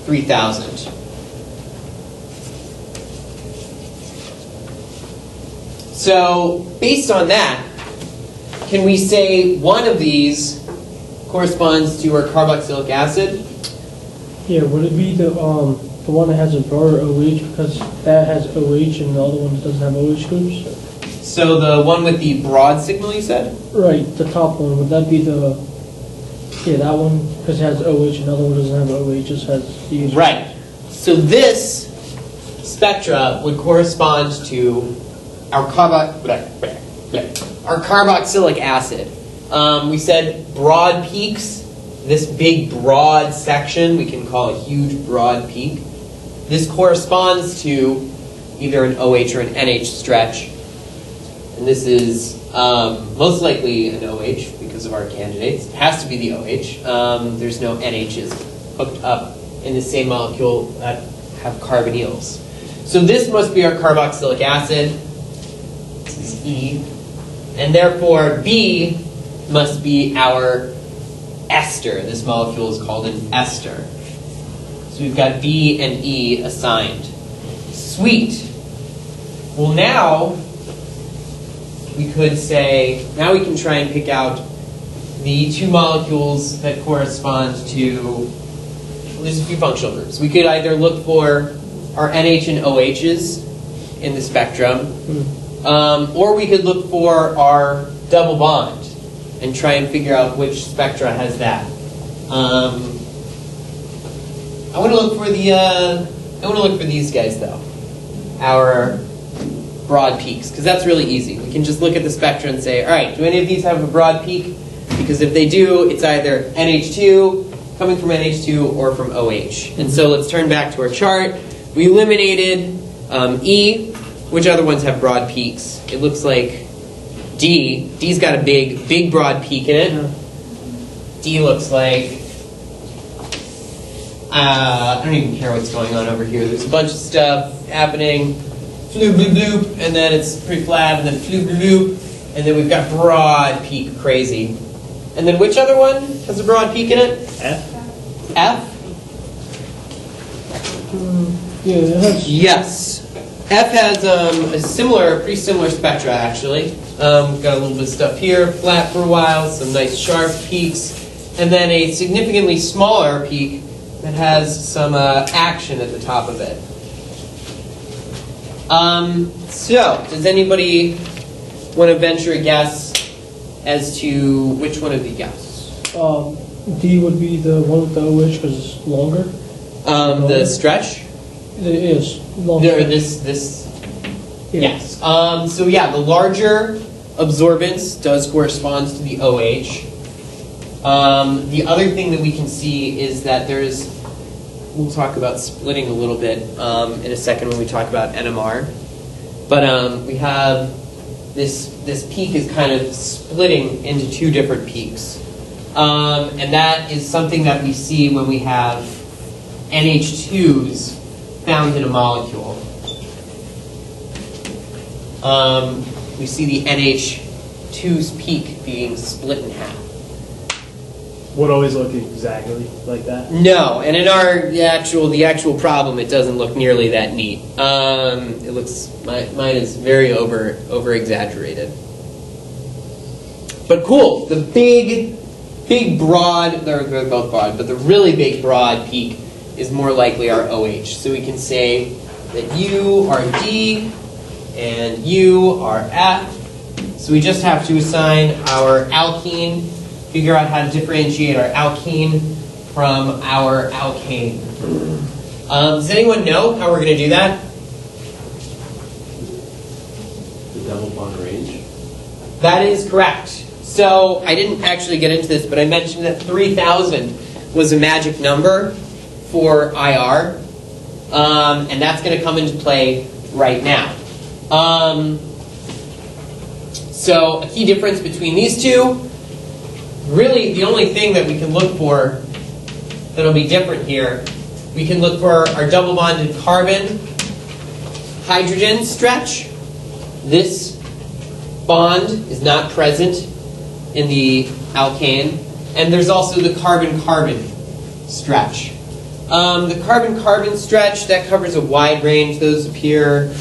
3000. So, based on that, can we say one of these corresponds to our carboxylic acid? Yeah, would it be the one that has a broader OH because that has OH and the other one doesn't have OH groups? So the one with the broad signal, you said? Right, the top one. Would that be that one because it has OH and the other one doesn't have OH, just has the Right. So this spectra would correspond to our carboxylic acid. We said broad peaks. This big broad section we can call a huge broad peak. This corresponds to either an OH or an NH stretch. And this is most likely an OH because of our candidates. It has to be the OH. There's no NHs hooked up in the same molecule that have carbonyls. So this must be our carboxylic acid. This is E. And therefore B must be our ester. This molecule is called an ester. So we've got B and E assigned. Sweet. Well, now we could say, now we can try and pick out the two molecules that correspond to, well, there's a few functional groups. We could either look for our NH and OHs in the spectrum, or we could look for our double bond and try and figure out which spectra has that. I want to look for these guys though, our broad peaks, because that's really easy. We can just look at the spectra and say, all right, do any of these have a broad peak? Because if they do, it's either NH2, coming from NH2, or from OH. And so let's turn back to our chart. We eliminated E. Which other ones have broad peaks? It looks like D. D's got a big broad peak in it. D looks like, I don't even care what's going on over here. There's a bunch of stuff happening. Floop, bloop, bloop, and then it's pretty flat, and then floop, bloop, bloop, and then we've got broad peak, crazy. And then which other one has a broad peak in it? F. F? Yeah, it has. Yes. F has a pretty similar spectra, actually. We've got a little bit of stuff here, flat for a while, some nice sharp peaks, and then a significantly smaller peak that has some action at the top of it. So, does anybody want to venture a guess as to which one of the guess? D would be the one with the OH because it's longer. The stretch? It is longer. This. Yes. So yeah, the larger absorbance does correspond to the OH. The other thing that we can see is that we'll talk about splitting a little bit in a second when we talk about NMR. But we have this peak is kind of splitting into two different peaks. And that is something that we see when we have NH2s found in a molecule. We see the NH2's peak being split in half. would always look exactly like that. No, and in the actual problem, it doesn't look nearly that neat. It looks mine is very over exaggerated. But cool, the big broad, they're both broad, but the really big broad peak is more likely our OH. So we can say that you are D and you are F. So we just have to assign our alkene, figure out how to differentiate our alkene from our alkane. Does anyone know how we're going to do that? The double bond range. That is correct. So I didn't actually get into this, but I mentioned that 3,000 was a magic number for IR, and that's going to come into play right now. So a key difference between these two, really the only thing that we can look for that'll be different here, we can look for our double bonded carbon hydrogen stretch. This bond is not present in the alkane, and there's also the carbon-carbon stretch. The carbon-carbon stretch, that covers a wide range. Those appear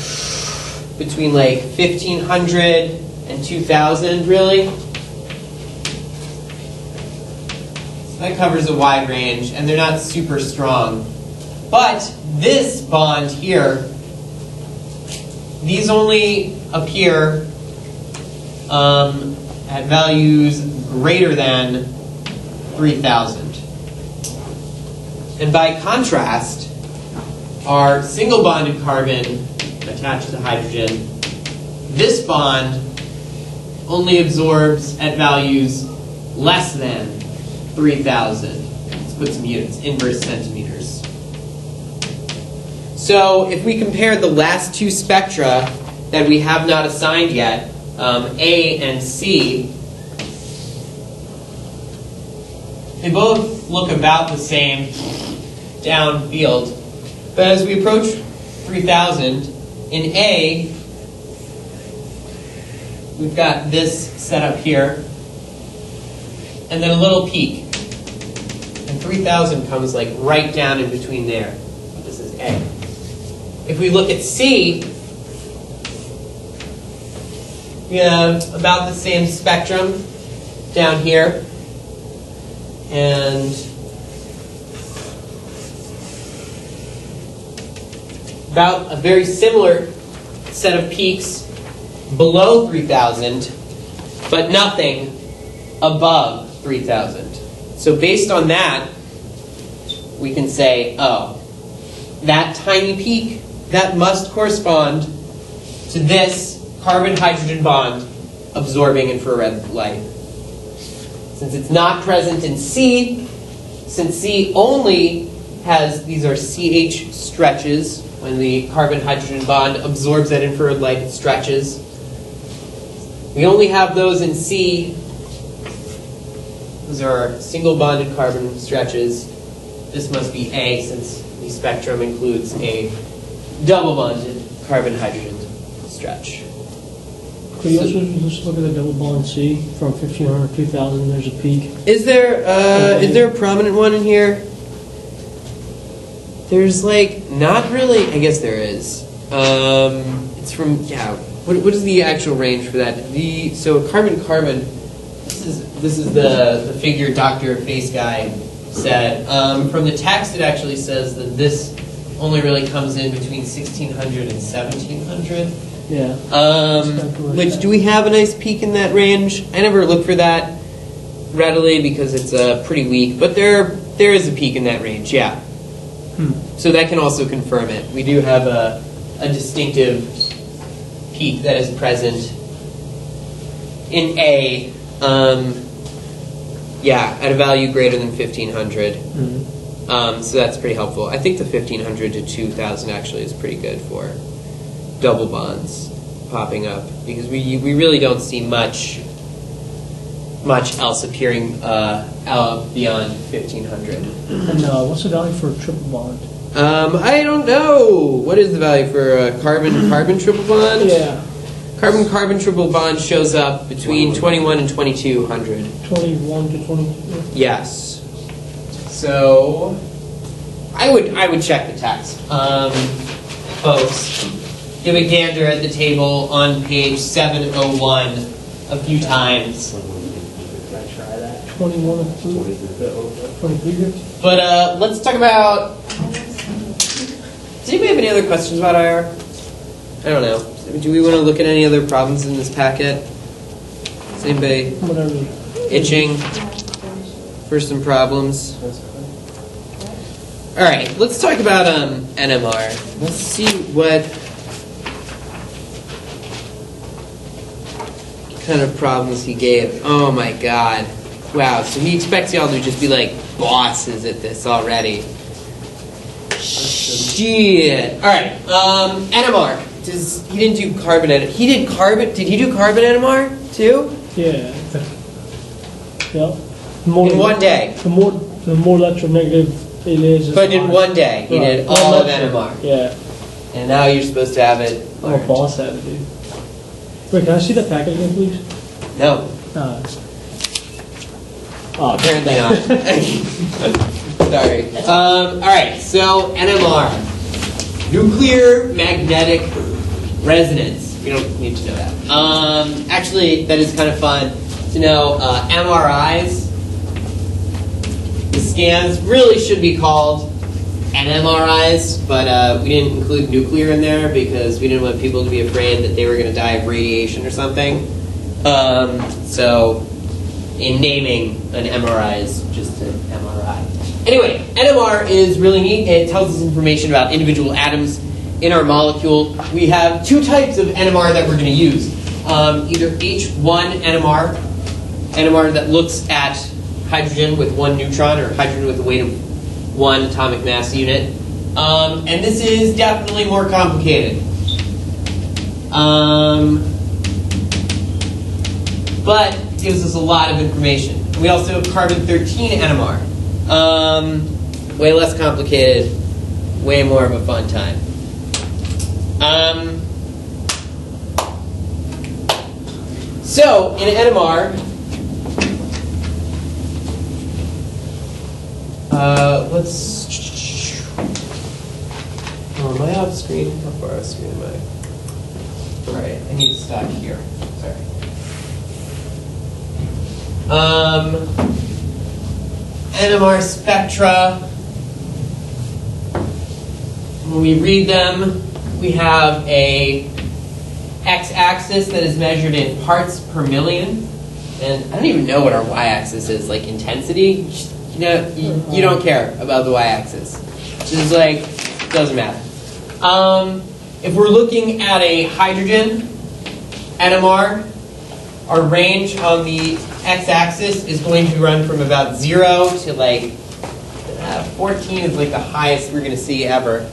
between like 1,500 and 2,000, really. So that covers a wide range, and they're not super strong. But this bond here, these only appear at values greater than 3,000. And by contrast, our single bonded carbon attached to hydrogen, this bond only absorbs at values less than 3,000. Let's put some units, inverse centimeters. So if we compare the last two spectra that we have not assigned yet, A and C, they both look about the same downfield. But as we approach 3,000, in A, we've got this set up here, and then a little peak. And 3,000 comes like right down in between there. This is A. If we look at C, we have about the same spectrum down here, and about a very similar set of peaks below 3,000, but nothing above 3,000. So based on that, we can say, oh, that tiny peak, that must correspond to this carbon-hydrogen bond absorbing infrared light. Since it's not present in C, since C only has, these are CH stretches, when the carbon-hydrogen bond absorbs that infrared light, it stretches. We only have those in C. Those are single bonded carbon stretches. This must be A, since the spectrum includes a double bonded carbon-hydrogen stretch. Could you also just look at the double bond C from 1,500 to 2,000? There's a peak. Is there a prominent one in here? There's like not really. I guess there is. It's from What is the actual range for that? So carbon-carbon. This is the figure Dr. Face Guy said. From the text, it actually says that this only really comes in between 1,600 and 1,700. Yeah. Which, do we have a nice peak in that range? I never look for that readily because it's pretty weak, but there is a peak in that range, yeah. So that can also confirm it. We do have a distinctive peak that is present in A, at a value greater than 1,500. So that's pretty helpful. I think the 1,500 to 2,000 actually is pretty good for double bonds popping up, because we really don't see much else appearing out beyond 1,500. And what's the value for a triple bond? I don't know. What is the value for a carbon-carbon triple bond? Yeah. Carbon-carbon triple bond shows up between 21 and 2200. 21 to 22. Yes. So I would check the text. Folks, give a gander at the table on page 701 a few times. Can I try that? 21 to 23. But let's talk about. Does anybody have any other questions about IR? I don't know. Do we want to look at any other problems in this packet? Is anybody Whatever. itching for some problems? All right, let's talk about NMR. Let's see what kind of problems he gave. Oh my God! Wow. So he expects y'all to just be like bosses at this already. Shit. All right. NMR. He didn't do carbon? He did carbon. Did he do carbon NMR too? Yeah. Yeah. More In one day. The more electronegative it is. But in one day, he did all of NMR. Yeah. And now you're supposed to have it. I'm a boss at it, dude. Wait, can I see the packet again, please? No, apparently not. Sorry. All right. So NMR, nuclear magnetic resonance. We don't need to know that. Actually, that is kind of fun to know. MRIs. The scans really should be called NMRIs, but we didn't include nuclear in there because we didn't want people to be afraid that they were going to die of radiation or something. So in naming an MRI is just an MRI. Anyway, NMR is really neat. It tells us information about individual atoms in our molecule. We have two types of NMR that we're going to use. Either H1 NMR that looks at hydrogen with one neutron or hydrogen with a weight of 1 atomic mass unit. And this is definitely more complicated. But it gives us a lot of information. We also have carbon-13 NMR. Way less complicated, way more of a fun time. So, in NMR, let's. Oh, am I off screen? How far off screen am I? Alright, I need to stop here. Sorry. NMR spectra. When we read them, we have a x-axis that is measured in parts per million. And I don't even know what our y-axis is, like intensity. You know, you don't care about the y-axis. It's like, doesn't matter. If we're looking at a hydrogen NMR, our range on the x-axis is going to run from about 0 to like 14 is like the highest we're going to see ever.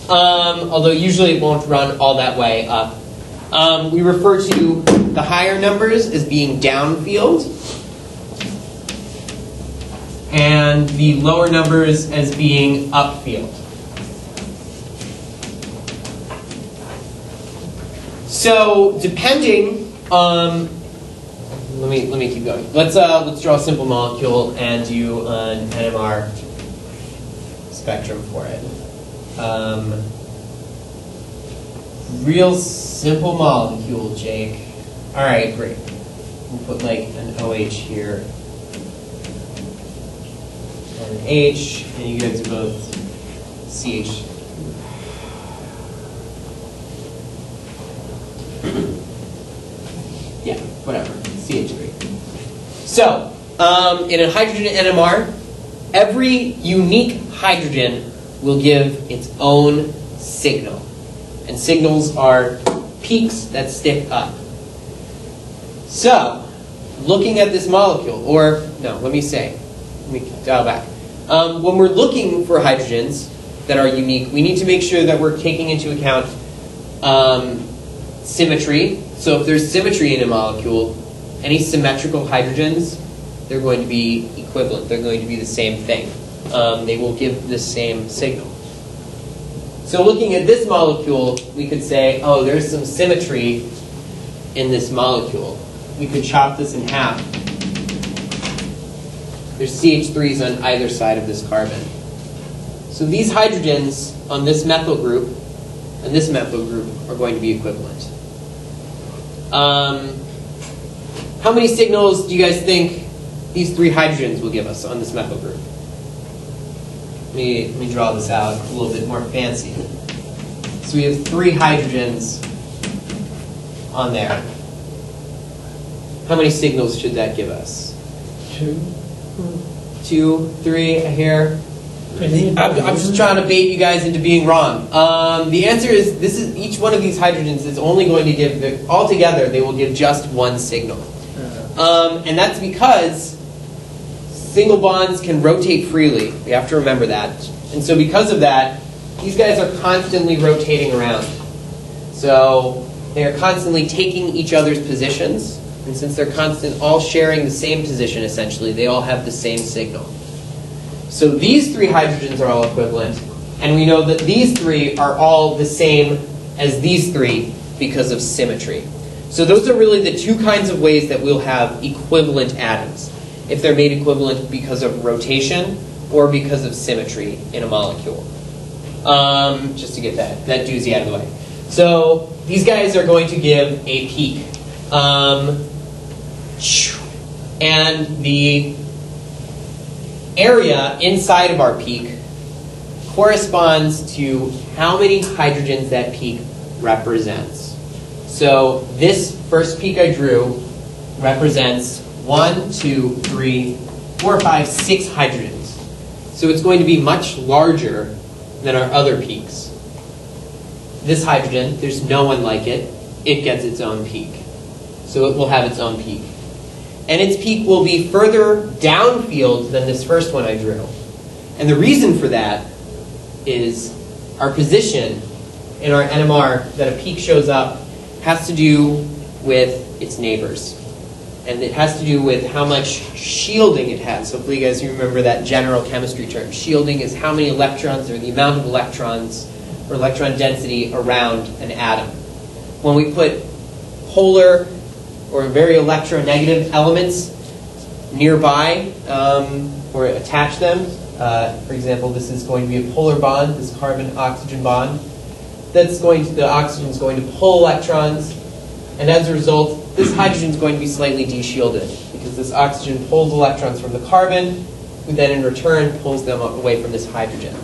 Although usually it won't run all that way up. We refer to the higher numbers as being downfield, and the lower numbers as being upfield. So depending on, let me keep going. Let's draw a simple molecule and do an NMR spectrum for it. Real simple molecule, Jake. All right, great. We'll put like an OH here. And an H, and you guys are both CH. Yeah, whatever, CH3. So, in a hydrogen NMR, every unique hydrogen will give its own signal. And signals are peaks that stick up. So, looking at this molecule, or no, let me dial back. When we're looking for hydrogens that are unique, we need to make sure that we're taking into account symmetry. So if there's symmetry in a molecule, any symmetrical hydrogens, they're going to be equivalent. They're going to be the same thing. They will give the same signal. So looking at this molecule, we could say, oh, there's some symmetry in this molecule. We could chop this in half. There's CH3s on either side of this carbon. So these hydrogens on this methyl group and this methyl group are going to be equivalent. How many signals do you guys think these 3 hydrogens will give us on this methyl group? Let me draw this out a little bit more fancy. So we have 3 hydrogens on there. How many signals should that give us? 2. 2, 3, I hear. I'm just trying to bait you guys into being wrong. The answer is each one of these hydrogens is only going to give, altogether, they will give just 1 signal. And that's because single bonds can rotate freely. We have to remember that. And so because of that, these guys are constantly rotating around. So they are constantly taking each other's positions. And since they're all sharing the same position, essentially, they all have the same signal. So these 3 hydrogens are all equivalent. And we know that these 3 are all the same as these 3 because of symmetry. So those are really the 2 kinds of ways that we'll have equivalent atoms. If they're made equivalent because of rotation or because of symmetry in a molecule. Just to get that doozy out of the way. So these guys are going to give a peak. And the area inside of our peak corresponds to how many hydrogens that peak represents. So this first peak I drew represents 1, 2, 3, 4, 5, 6 hydrogens. So it's going to be much larger than our other peaks. This hydrogen, there's no one like it. It gets its own peak. So it will have its own peak. And its peak will be further downfield than this first one I drew. And the reason for that is our position in our NMR that a peak shows up has to do with its neighbors. And it has to do with how much shielding it has. Hopefully you guys remember that general chemistry term. Shielding is how many electrons or the amount of electrons or electron density around an atom. When we put polar or very electronegative elements nearby or attach them, for example, this is going to be a polar bond, this carbon-oxygen bond. The oxygen is going to pull electrons, and as a result, this hydrogen is going to be slightly de-shielded because this oxygen pulls electrons from the carbon, who then in return pulls them away from this hydrogen.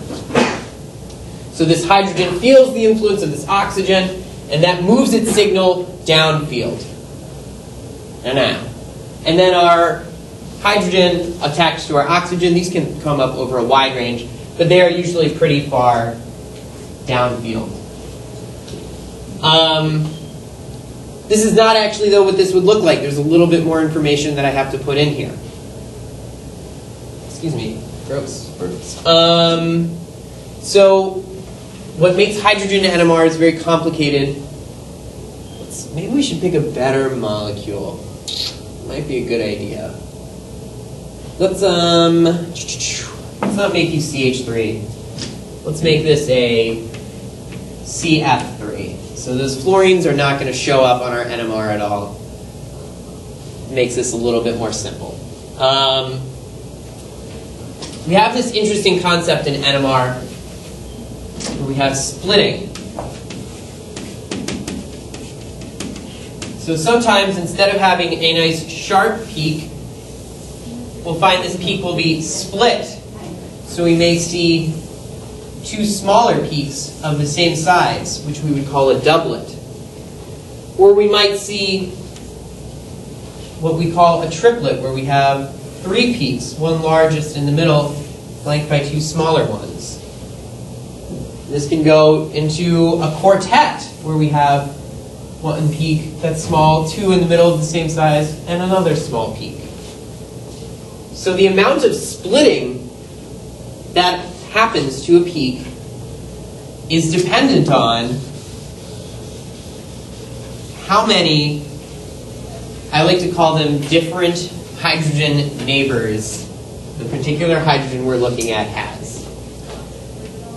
So this hydrogen feels the influence of this oxygen, and that moves its signal downfield. And then our hydrogen attached to our oxygen, these can come up over a wide range, but they are usually pretty far downfield. This is not actually, though, what this would look like. There's a little bit more information that I have to put in here. Excuse me. Gross. So what makes hydrogen NMRs very complicated, maybe we should pick a better molecule. Might be a good idea. Let's not make you CH3. Let's make this a CF3. So those fluorines are not going to show up on our NMR at all. Makes this a little bit more simple. We have this interesting concept in NMR where we have splitting. So sometimes instead of having a nice sharp peak, we'll find this peak will be split. So we may see 2 smaller peaks of the same size, which we would call a doublet. Or we might see what we call a triplet, where we have 3 peaks, one largest in the middle, flanked by 2 smaller ones. This can go into a quartet, where we have 1 peak that's small, 2 in the middle of the same size, and another small peak. So the amount of splitting that happens to a peak is dependent on how many, I like to call them different hydrogen neighbors, the particular hydrogen we're looking at has.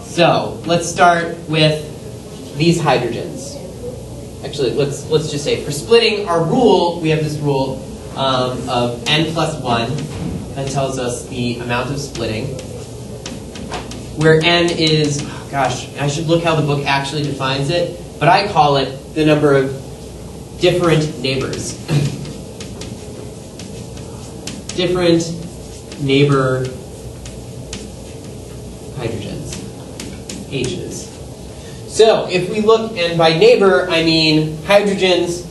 So let's start with these hydrogens. actually, let's just say for splitting our rule, we have this rule of n plus 1 that tells us the amount of splitting, where n is, gosh, I should look how the book actually defines it, but I call it the number of different neighbors. Different neighbor hydrogens, H's. So if we look, and by neighbor I mean hydrogens,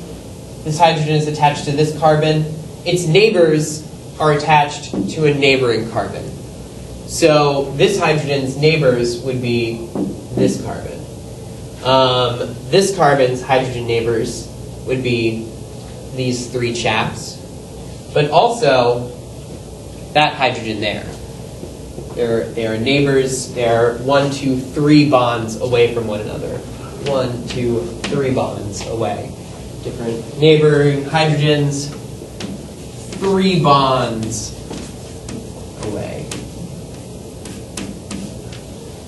this hydrogen is attached to this carbon, its neighbors are attached to a neighboring carbon. So this hydrogen's neighbors would be this carbon. This carbon's hydrogen neighbors would be these three chaps, but also that hydrogen there. They are neighbors. They're 1, 2, 3 bonds away from one another. 1, 2, 3 bonds away. Different neighboring hydrogens, 3 bonds away.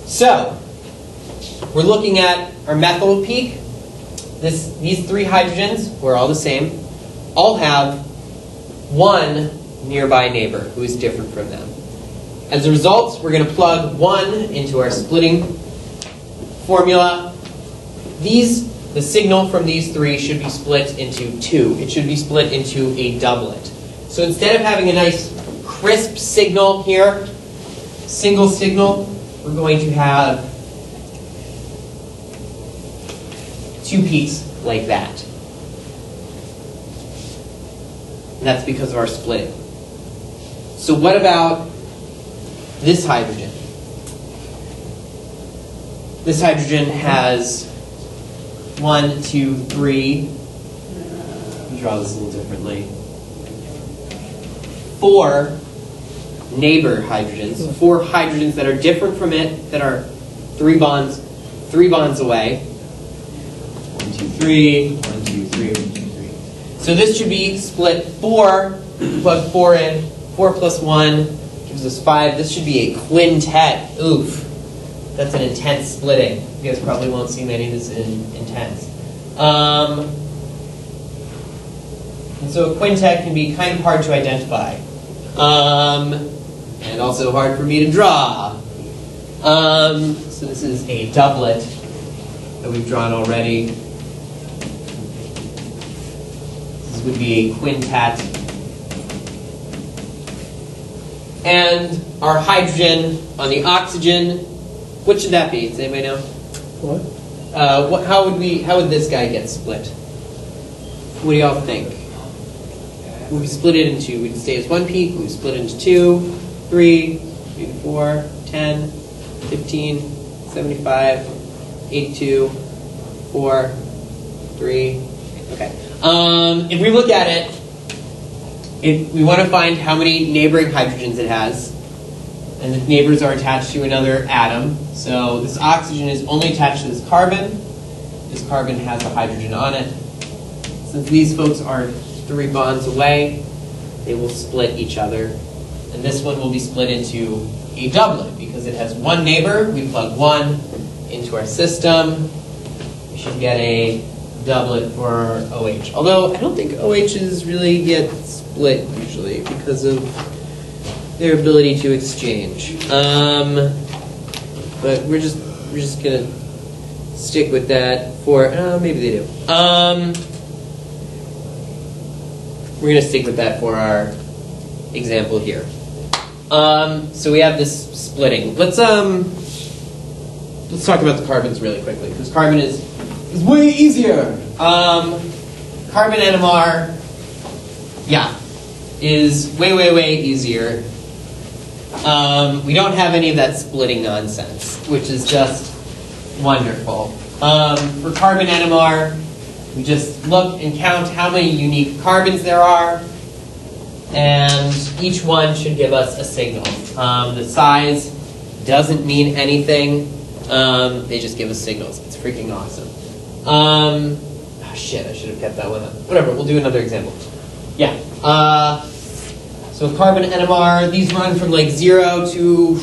So, we're looking at our methyl peak. These 3 hydrogens, who are all the same, all have one nearby neighbor who is different from them. As a result, we're going to plug 1 into our splitting formula. The signal from these 3 should be split into 2. It should be split into a doublet. So instead of having a nice crisp signal here, single signal, we're going to have 2 peaks like that. And that's because of our splitting. So what about this hydrogen? This hydrogen has 1, 2, 3. Let me draw this a little differently. 4 neighbor hydrogens. 4 hydrogens that are different from it, that are 3 bonds away. 1, 2, 3. 1, 2, 3. 1, 2, 3. So this should be split 4. Plug 4 in. 4 plus 1 gives us 5. This should be a quintet. Oof. That's an intense splitting. You guys probably won't see many of this in intense. And so a quintet can be kind of hard to identify. And also hard for me to draw. So this is a doublet that we've drawn already. This would be a quintet. And our hydrogen on the oxygen, what should that be? Does anybody know? What? How would this guy get split? What do y'all think? Would we split it into, would it stay as 1 peak? Would we split it into 2, 3, 4, 10, 15, 75, 82, 4, 3. Okay. If we look at it, if we want to find how many neighboring hydrogens it has, and the neighbors are attached to another atom. So this oxygen is only attached to this carbon. This carbon has a hydrogen on it. Since these folks are 3 bonds away, they will split each other. And this one will be split into a doublet because it has 1 neighbor. We plug 1 into our system. We should get a doublet for OH. Although I don't think OHs really get split usually because of their ability to exchange. But we're just gonna stick with that for maybe they do. We're gonna stick with that for our example here. So we have this splitting. Let's talk about the carbons really quickly because carbon is way easier. Carbon NMR, yeah, is way easier. We don't have any of that splitting nonsense, which is just wonderful. For carbon NMR, we just look and count how many unique carbons there are, and each one should give us a signal. The size doesn't mean anything. They just give us signals. It's freaking awesome. Oh shit, I should have kept that one up. Whatever, we'll do another example. Yeah. So carbon NMR, these run from like 0 to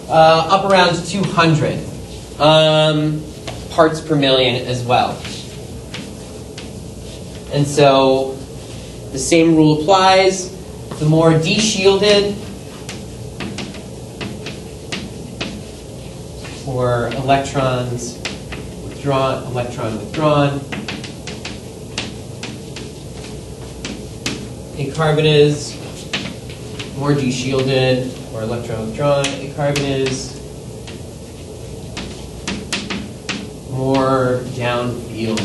up around 200 parts per million as well. And so the same rule applies. The more de-shielded or electron withdrawn a carbon is, more de-shielded or electron withdrawn a carbon is, more downfield.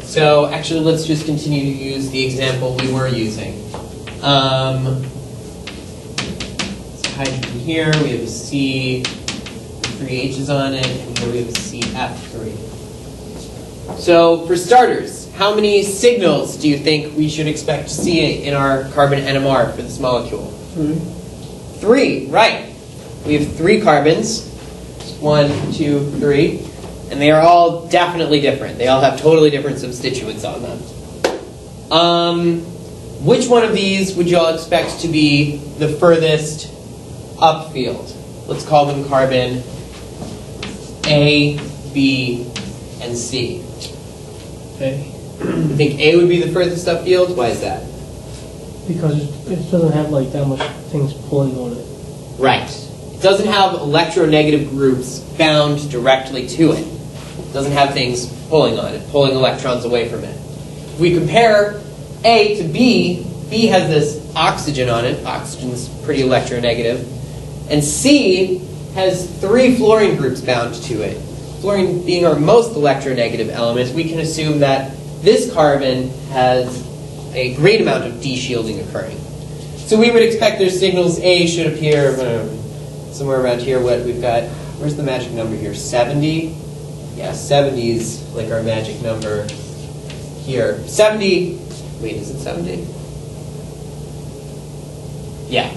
So actually, let's just continue to use the example we were using. So hydrogen here, we have a C, 3 H's on it, and here we have a CF3. So for starters, how many signals do you think we should expect to see in our carbon NMR for this molecule? 3. 3, right. We have 3 carbons, 1, 2, 3, and they are all definitely different. They all have totally different substituents on them. Which one of these would you all expect to be the furthest upfield? Let's call them carbon A, B, and C. Okay. You think A would be the furthest upfield? Why is that? Because it doesn't have like that much things pulling on it. Right. It doesn't have electronegative groups bound directly to it. It doesn't have things pulling on it, pulling electrons away from it. If we compare A to B, B has this oxygen on it. Oxygen's pretty electronegative. And C has 3 fluorine groups bound to it. Fluorine being our most electronegative element, we can assume that this carbon has a great amount of de-shielding occurring. So we would expect their signals A should appear somewhere around here. What we've got, where's the magic number here? 70? Yeah, 70 is like our magic number here. 70, wait, is it 70? Yeah.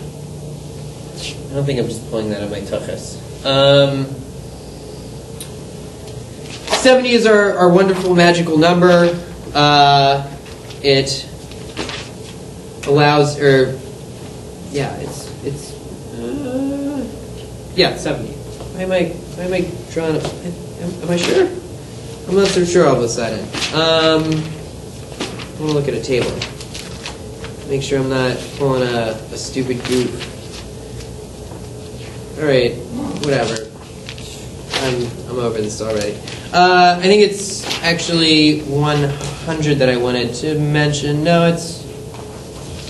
I don't think I'm just pulling that on my tuchus. 70 is our wonderful magical number. It allows, yeah, yeah, 70. Why am I drawing? Am I sure? I'm not so sure all of a sudden. I want to look at a table. Make sure I'm not pulling a stupid goof. All right, whatever. I'm over this already. I think it's actually 100 that I wanted to mention. No, it's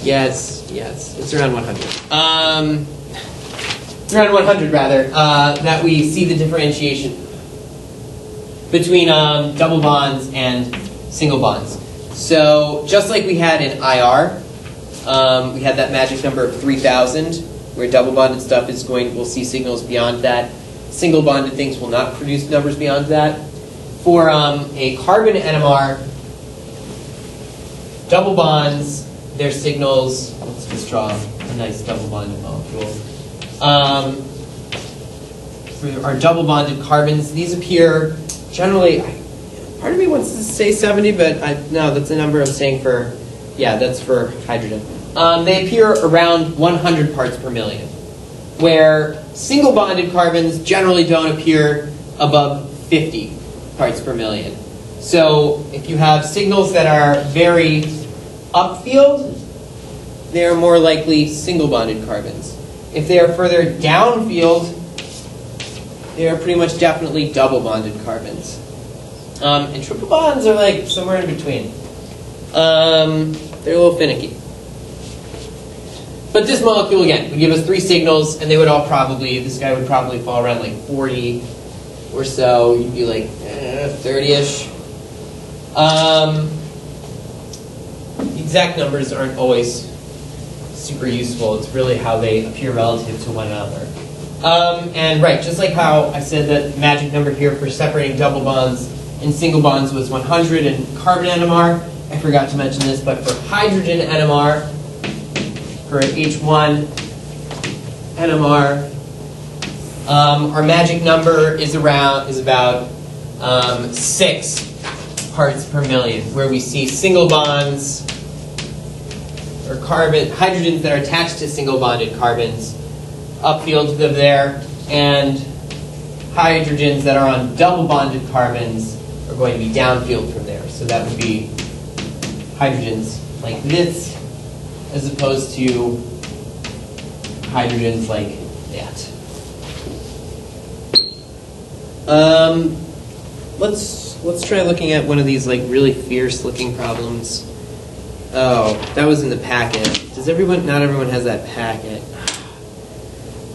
around 100. It's around 100 rather, that we see the differentiation between double bonds and single bonds. So just like we had in IR, we had that magic number of 3,000, where double bonded stuff we'll see signals beyond that. Single bonded things will not produce numbers beyond that. For a carbon NMR, double bonds, their signals, let's just draw a nice double bonded molecule. For our double bonded carbons, these appear generally, part of me wants to say 70, but no, that's the number I'm saying for, yeah, that's for hydrogen. They appear around 100 parts per million, where single bonded carbons generally don't appear above 50 parts per million. So if you have signals that are very upfield, they are more likely single bonded carbons. If they are further downfield, they are pretty much definitely double bonded carbons. And triple bonds are like somewhere in between. They're a little finicky. But this molecule, again, would give us 3 signals, and they would all this guy would probably fall around like 40 or so. You'd be like 30-ish. The exact numbers aren't always super useful. It's really how they appear relative to one another. And right, just like how I said that magic number here for separating double bonds and single bonds was 100 in carbon NMR, I forgot to mention this, but for hydrogen NMR, for H1 NMR, our magic number is about 6 parts per million, where we see single bonds or hydrogens that are attached to single bonded carbons upfield of there, and hydrogens that are on double bonded carbons are going to be downfield from there. So that would be hydrogens like this, as opposed to hydrogens like that. Let's try looking at one of these like really fierce looking problems. Oh, that was in the packet. Does everyone? Not everyone has that packet.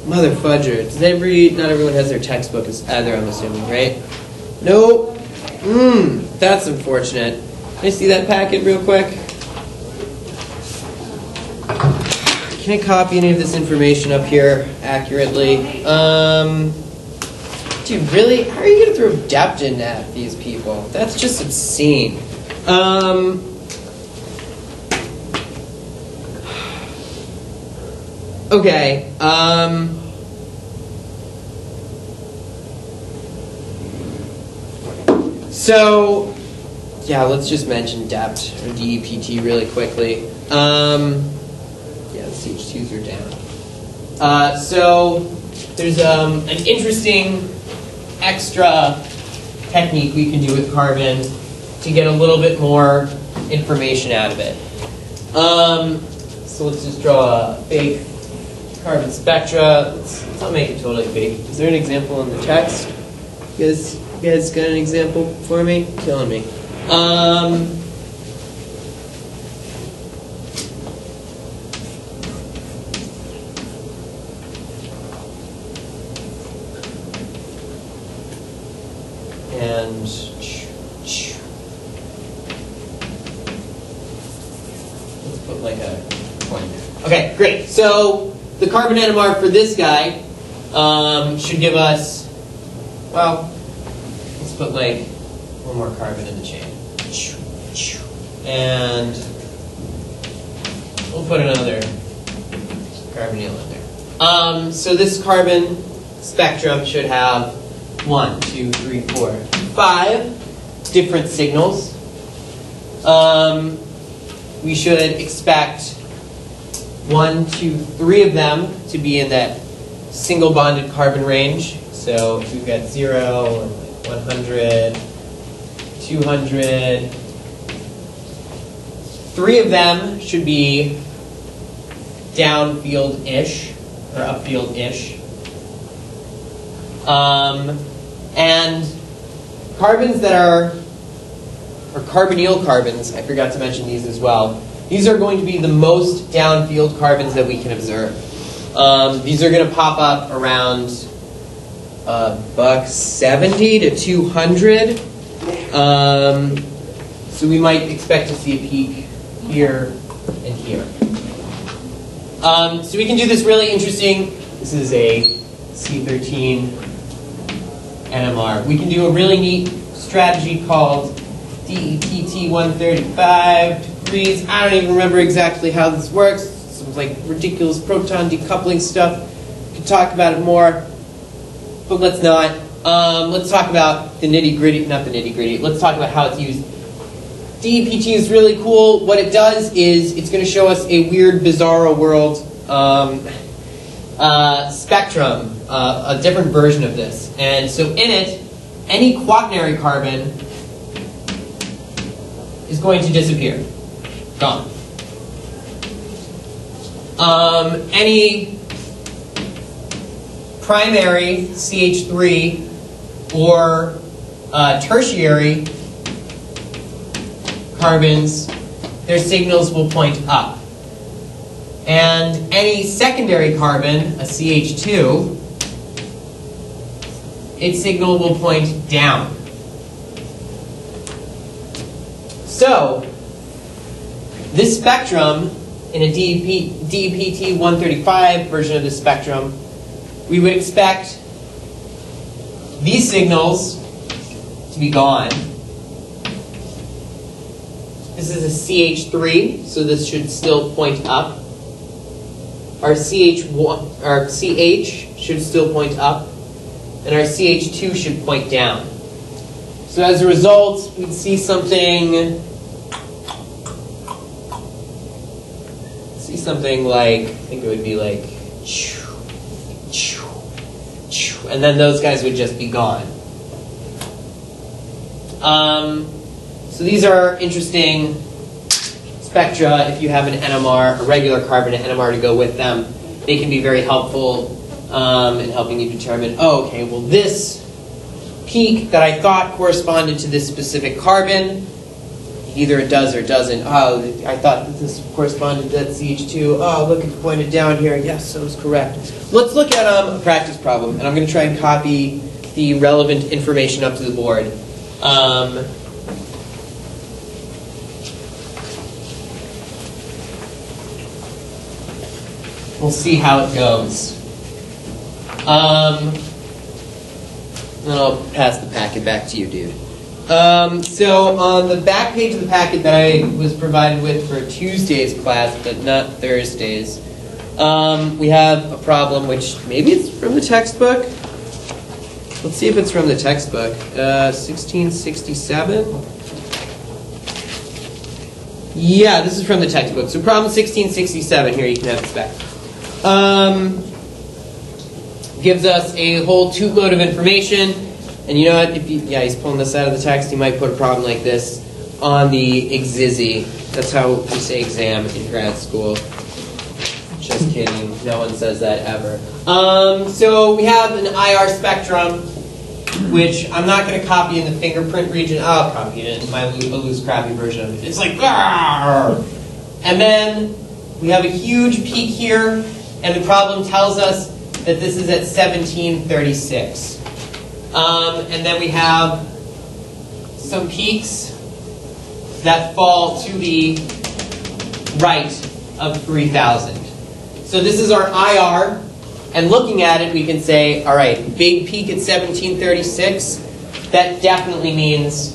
Mother fudger. Not everyone has their textbook either, I'm assuming, right? Nope. That's unfortunate. Can I see that packet real quick? Can I copy any of this information up here accurately? Dude, really? How are you going to throw Depton at these people? That's just obscene. Okay. So, yeah, let's just mention DEPT or DEPT really quickly. Yeah, the CH2s are down. So there's an interesting extra technique we can do with carbon to get a little bit more information out of it. So let's just draw a fake carbon spectra. Let's not make it totally fake. Is there an example in the text? You guys got an example for me? Killing me. And let's put like a point there. Okay, great. So the carbon NMR for this guy should give us, well, let's put like one more carbon in the chain. And we'll put another carbonyl in there. So this carbon spectrum should have 1, 2, 3, 4, 5 different signals. We should expect 1, 2, 3 of them to be in that single bonded carbon range. So we've got 0 and 100, 200. 3 of them should be downfield-ish or upfield-ish. And carbons that are, or carbonyl carbons, I forgot to mention these as well. These are going to be the most downfield carbons that we can observe. These are going to pop up around $170 to 200. So we might expect to see a peak here and here. So we can do this really interesting. This is a C13 NMR. We can do a really neat strategy called DEPT 135 degrees. I don't even remember exactly how this works. Some like ridiculous proton decoupling stuff. We could talk about it more, but let's not. Let's talk about the nitty-gritty, not the nitty-gritty. Let's talk about how it's used. DEPT is really cool. What it does is it's going to show us a weird, bizarro world spectrum, a different version of this. And so in it, any quaternary carbon is going to disappear. Gone. Any primary CH3 or tertiary carbons, their signals will point up. And any secondary carbon, a CH2, its signal will point down. So, this spectrum, in a DEPT 135 version of the spectrum, we would expect these signals to be gone. This is a CH3, so this should still point up. Our CH1, our CH should still point up, and our CH2 should point down. So as a result, we'd see something like, I think it would be like, and then those guys would just be gone. So these are interesting spectra. If you have an NMR, a regular carbon and NMR to go with them, they can be very helpful in helping you determine, oh, okay, well this peak that I thought corresponded to this specific carbon, either it does or it doesn't. Oh, I thought that this corresponded to that CH2. Oh, look, it's pointed down here. Yes, that was correct. Let's look at a practice problem, and I'm going to try and copy the relevant information up to the board. We'll see how it goes. Then I'll pass the packet back to you, dude. So on the back page of the packet that I was provided with for Tuesday's class, but not Thursday's, we have a problem which maybe it's from the textbook. Let's see if it's from the textbook. 1667. Yeah, this is from the textbook. So problem 1667, here you can have the spec. Gives us a whole tootload of information. And you know what? He's pulling this out of the text. He might put a problem like this on the exizzy. That's how we say exam in grad school. Just kidding. No one says that ever. So we have an IR spectrum, which I'm not going to copy in the fingerprint region. I'll copy it in my loose, crappy version of it. It's like, "Arr!" And then we have a huge peak here, and the problem tells us that this is at 1736. And then we have some peaks that fall to the right of 3000. So this is our IR, and looking at it we can say, all right, big peak at 1736, that definitely means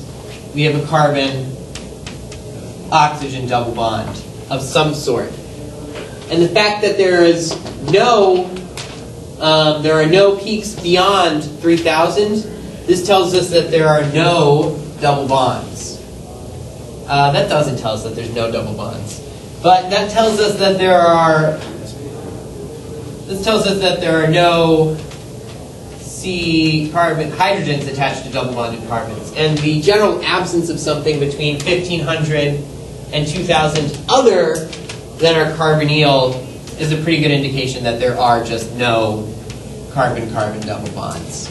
we have a carbon-oxygen double bond of some sort. And the fact that there are no peaks beyond 3000, this tells us that there are no double bonds. That doesn't tell us that there's no double bonds. But that tells us that there are no carbon hydrogens attached to double bonded carbons. And the general absence of something between 1500 and 2000 other than our carbonyl is a pretty good indication that there are just no carbon-carbon double bonds.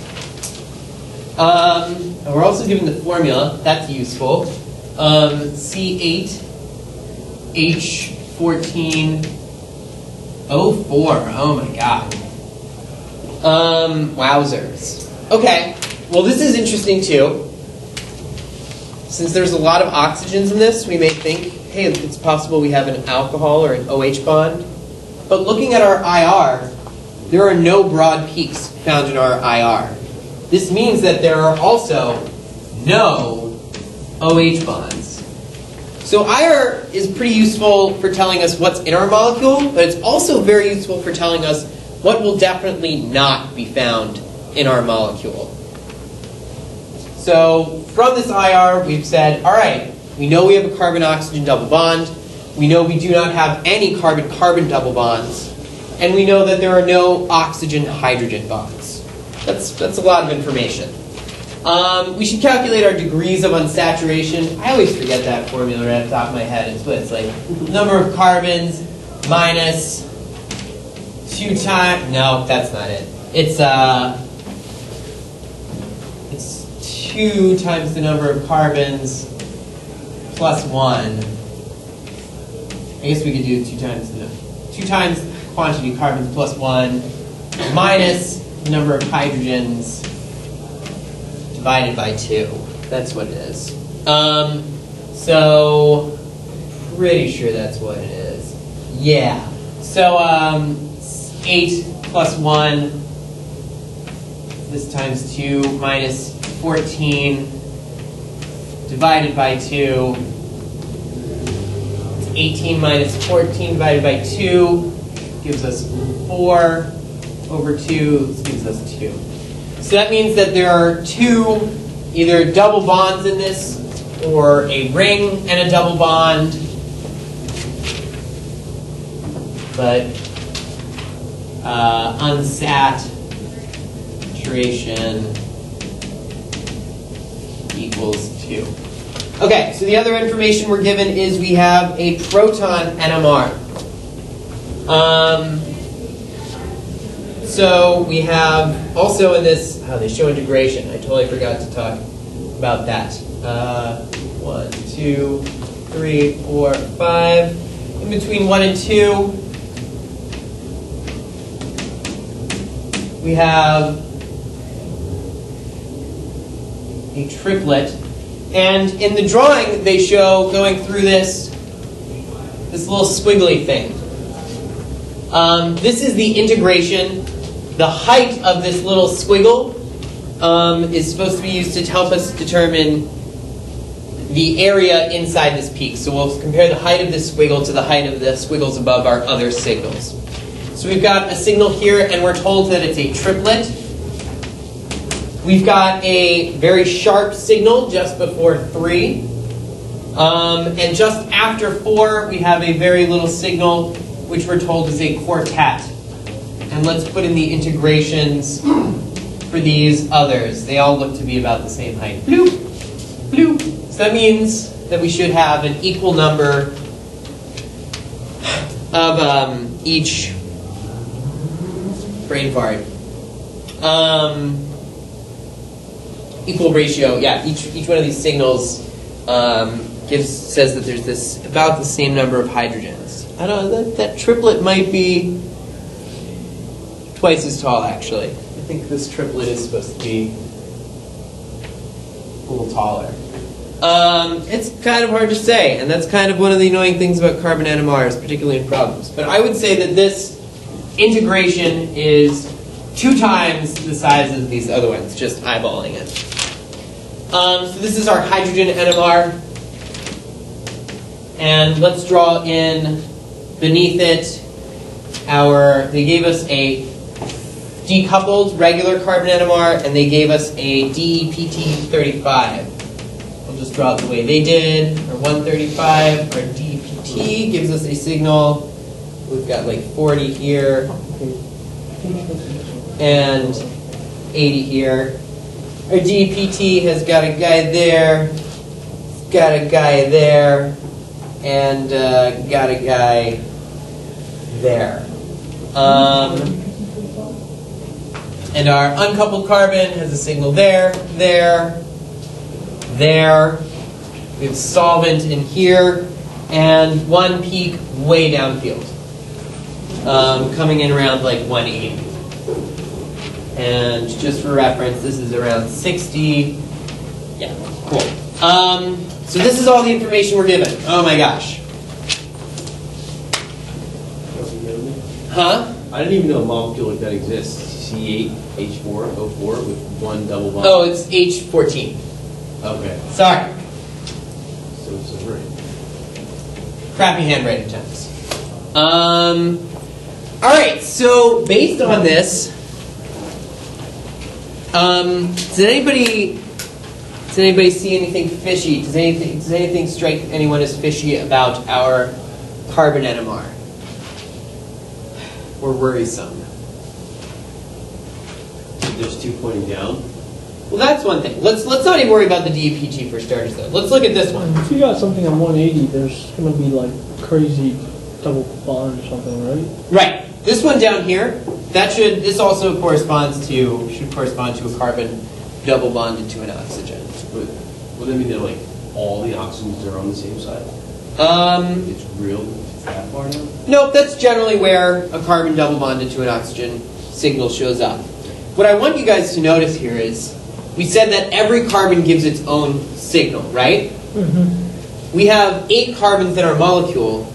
And we're also given the formula. That's useful. C8H14O4. Oh my god. Wowzers. Okay. Well, this is interesting too. Since there's a lot of oxygens in this, we may think, hey, it's possible we have an alcohol or an OH bond. But looking at our IR, there are no broad peaks found in our IR. This means that there are also no OH bonds. So IR is pretty useful for telling us what's in our molecule, but it's also very useful for telling us what will definitely not be found in our molecule. So from this IR, we've said, all right, we know we have a carbon-oxygen double bond. We know we do not have any carbon-carbon double bonds. And we know that there are no oxygen-hydrogen bonds. That's a lot of information. We should calculate our degrees of unsaturation. I always forget that formula right off the top of my head. It's like number of carbons minus 2 times... No, that's not it. It's 2 times the number of carbons plus 1. I guess we could do 2 times quantity of carbons plus 1 minus the number of hydrogens divided by 2. That's what it is. So pretty sure that's what it is. Yeah. So 8 plus 1. This times 2 minus 14 divided by 2. 18 minus 14 divided by 2 gives us 4 over 2. This gives us 2. So that means that there are 2 either double bonds in this or a ring and a double bond. But unsat saturation equals 2. Okay, so the other information we're given is we have a proton NMR. So we have also in this, they show integration. I totally forgot to talk about that. 1, 2, 3, 4, 5. In between 1 and 2, we have a triplet. And in the drawing, they show going through this little squiggly thing. This is the integration. The height of this little squiggle is supposed to be used to help us determine the area inside this peak. So we'll compare the height of this squiggle to the height of the squiggles above our other signals. So we've got a signal here, and we're told that it's a triplet. We've got a very sharp signal just before 3. And just after 4, we have a very little signal, which we're told is a quartet. And let's put in the integrations for these others. They all look to be about the same height. Bloop, bloop. So that means that we should have an equal number of each brain fart. Equal ratio, yeah. Each one of these signals says that there's this about the same number of hydrogens. I don't know, that triplet might be twice as tall, actually. I think this triplet is supposed to be a little taller. It's kind of hard to say, and that's kind of one of the annoying things about carbon NMRs, particularly in problems. But I would say that this integration is 2 times the size of these other ones, just eyeballing it. So this is our hydrogen NMR. And let's draw in beneath it they gave us a decoupled regular carbon NMR, and they gave us a DEPT35. We'll just draw it the way they did. Our 135, our DEPT gives us a signal. We've got like 40 here and 80 here. Our DEPT has got a guy there, got a guy there, and got a guy there. And our uncoupled carbon has a signal there, there, there. We have solvent in here, and one peak way downfield, coming in around like 180. And just for reference, this is around 60. Yeah, cool. So this is all the information we're given. Oh my gosh. Huh? I didn't even know a molecule like that exists. C8H4O4 with 1 double bond. Oh, it's H14. Okay. Sorry. So it's right. Crappy handwriting attempts. All right. So based on this, does anybody see anything fishy? Does anything strike anyone as fishy about our carbon NMR? Or worrisome? There's 2 pointing down. Well, that's one thing. Let's not even worry about the DEPT for starters, though. Let's look at this one. If you got something on 180, there's going to be like crazy double bond or something, right? Right. This one down here, this also should correspond to a carbon double bonded to an oxygen. Would that mean that like all the oxygens are on the same side? It's that far down? Nope, that's generally where a carbon double bonded to an oxygen signal shows up. What I want you guys to notice here is, we said that every carbon gives its own signal, right? Mm-hmm. We have 8 carbons in our molecule.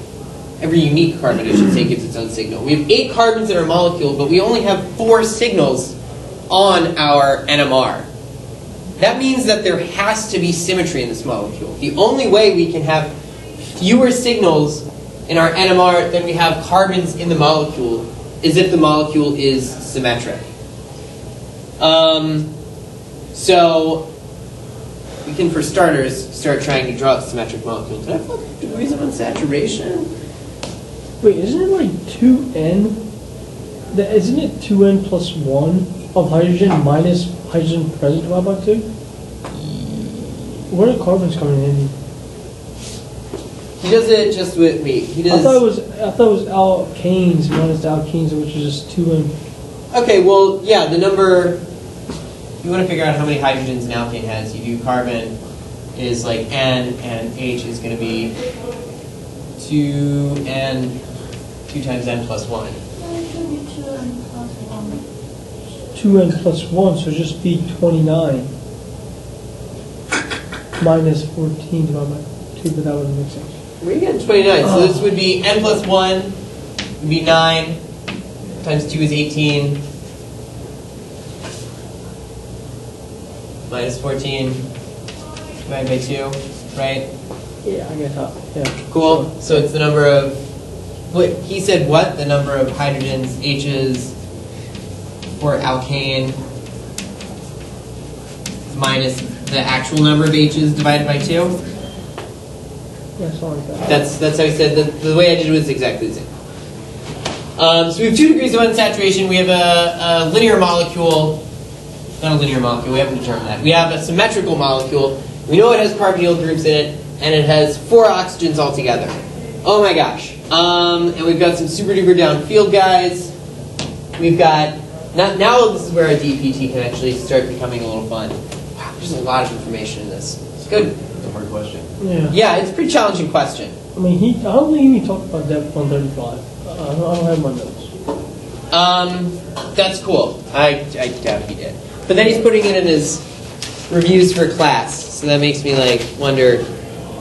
Every unique carbon, I should say, gives its own signal. We have 8 carbons in our molecule, but we only have 4 signals on our NMR. That means that there has to be symmetry in this molecule. The only way we can have fewer signals in our NMR than we have carbons in the molecule is if the molecule is symmetric. So we can, for starters, start trying to draw a symmetric molecule. Did I fuck up degrees of unsaturation? Wait, isn't it like 2n? Isn't it 2n plus 1? of hydrogen minus hydrogen present divided by 2? Where are carbons coming in? He does it just with me. He I does. thought it was alkanes minus the alkenes, which is just 2N. Okay, well, yeah, the number. You want to figure out how many hydrogens an alkane has. You do carbon is like N, and H is going to be 2N, 2 times N plus 1. 2N plus 1, so just be 29 minus 14 divided by 2, but that wouldn't make sense. Where are you getting 29? So this would be N plus 1 would be 9 times 2 is 18 minus 14 divided by 2, right? Yeah, I get that. Yeah. Cool. So it's the number of. Wait, he said what? The number of hydrogens, H's for alkane minus the actual number of H's divided by 2. Yeah, something like that. That's how he said. The way I did it was exactly the same. So we have 2 degrees of unsaturation. We have a linear molecule. Not a linear molecule. We haven't determined that. We have a symmetrical molecule. We know it has carbonyl groups in it, and it has 4 oxygens altogether. Oh my gosh. And we've got some super duper downfield guys. We've got now this is where our DPT can actually start becoming a little fun. Wow, there's a lot of information in this. It's good. It's a hard question. Yeah. Yeah, it's a pretty challenging question. I mean, I don't think he talked about depth 135. I don't have my notes. That's cool. I doubt he did. But then he's putting it in his reviews for class, so that makes me like wonder.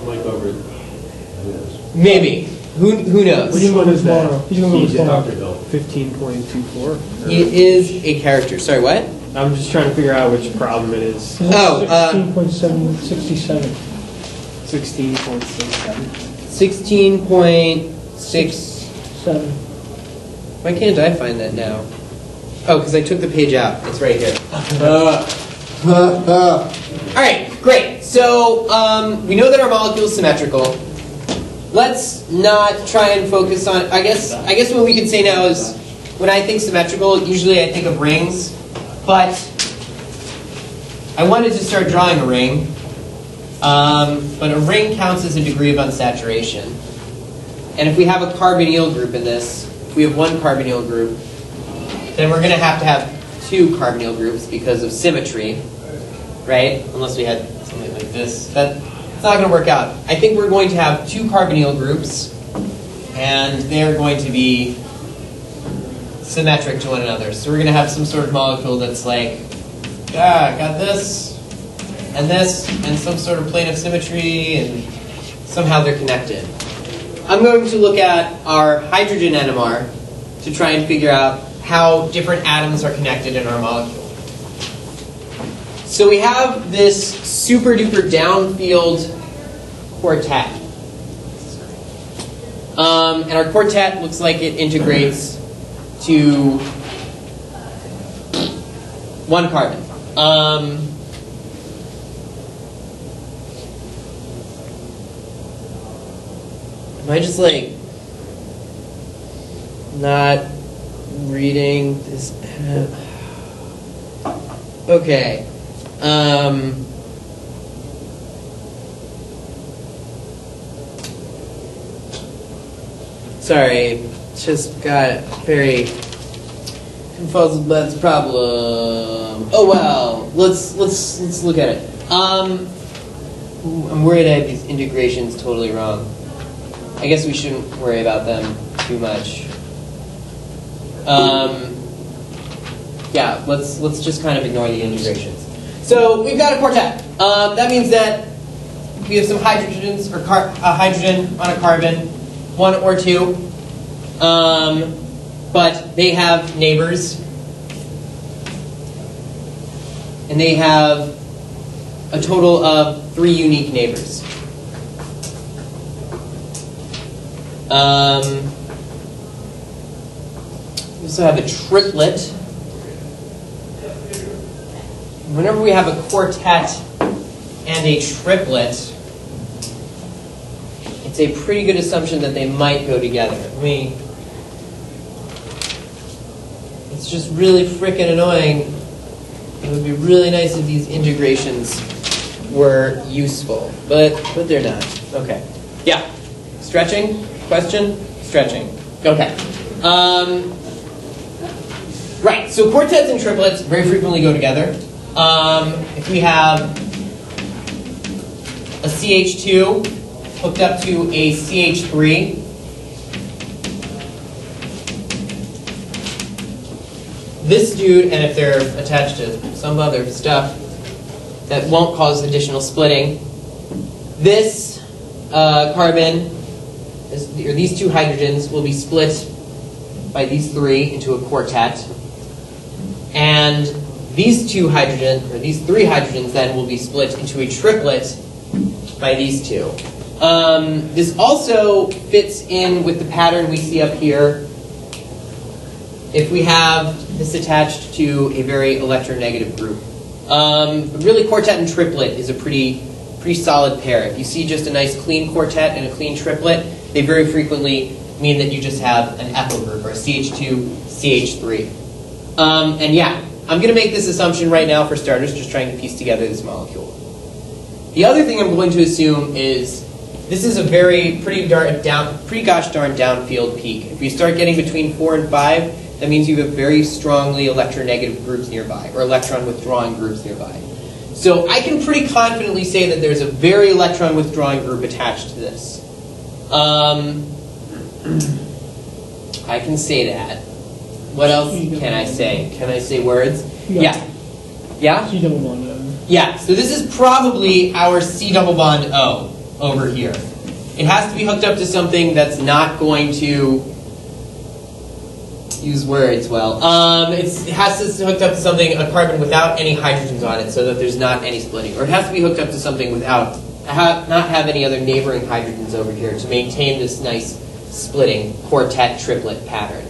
Might cover it. Who knows? Maybe. Who knows? He's going to go tomorrow. He's going to He's go tomorrow. Dr. Bill. 15.24. He is a character. Sorry, what? I'm just trying to figure out which problem it is. 16.767. 16.67. 16.6. 7. Why can't I find that now? Oh, because I took the page out. It's right here. All right, great. So we know that our molecule is symmetrical. Let's not try and focus on. I guess what we could say now is, when I think symmetrical, usually I think of rings, but I wanted to start drawing a ring. But a ring counts as a degree of unsaturation. And if we have a carbonyl group in this, if we have one carbonyl group, then we're going to have 2 carbonyl groups because of symmetry, right? Unless we had something like this. It's not going to work out. I think we're going to have 2 carbonyl groups, and they're going to be symmetric to one another. So we're going to have some sort of molecule that's like, got this, and some sort of plane of symmetry, and somehow they're connected. I'm going to look at our hydrogen NMR to try and figure out how different atoms are connected in our molecule. So we have this super duper downfield quartet. And our quartet looks like it integrates to 1 carbon. Am I just like not reading this? Okay. Sorry, just got very confuzzled by this problem. Oh well, let's look at it. I'm worried I have these integrations totally wrong. I guess we shouldn't worry about them too much. Yeah, let's just kind of ignore the integrations. So we've got a quartet. That means that we have some hydrogens, or a hydrogen on a carbon, 1 or 2. But they have neighbors. And they have a total of 3 unique neighbors. We also have a triplet. Whenever we have a quartet and a triplet, it's a pretty good assumption that they might go together. It's just really freaking annoying It would be really nice if these integrations were useful, but they're not. Okay. Yeah. Stretching? Question? Stretching. Okay. Right, so quartets and triplets very frequently go together. If we have a CH2 hooked up to a CH3, this dude, and if they're attached to some other stuff that won't cause additional splitting, this carbon, or these two hydrogens, will be split by these three into a quartet. And these two hydrogen, or these three hydrogens then will be split into a triplet by these two. This also fits in with the pattern we see up here. If we have this attached to a very electronegative group. But really, quartet and triplet is a pretty solid pair. If you see just a nice clean quartet and a clean triplet, they very frequently mean that you just have an ethyl group, or a CH2, CH3. And yeah, I'm going to make this assumption right now for starters, just trying to piece together this molecule. The other thing I'm going to assume is this is a pretty gosh darn downfield peak. If you start getting between 4 and 5, that means you have very strongly electronegative groups nearby, or electron withdrawing groups nearby. So I can pretty confidently say that there's a very electron withdrawing group attached to this. I can say that. What else can I say? Can I say words? Yeah. Yeah? C double bond O. Yeah, so this is probably our C double bond O over here. It has to be hooked up to something that's not going to use words well. It has to be hooked up to something, a carbon without any hydrogens on it, so that there's not any splitting. Or it has to be hooked up to something without, not have any other neighboring hydrogens over here to maintain this nice splitting quartet triplet pattern.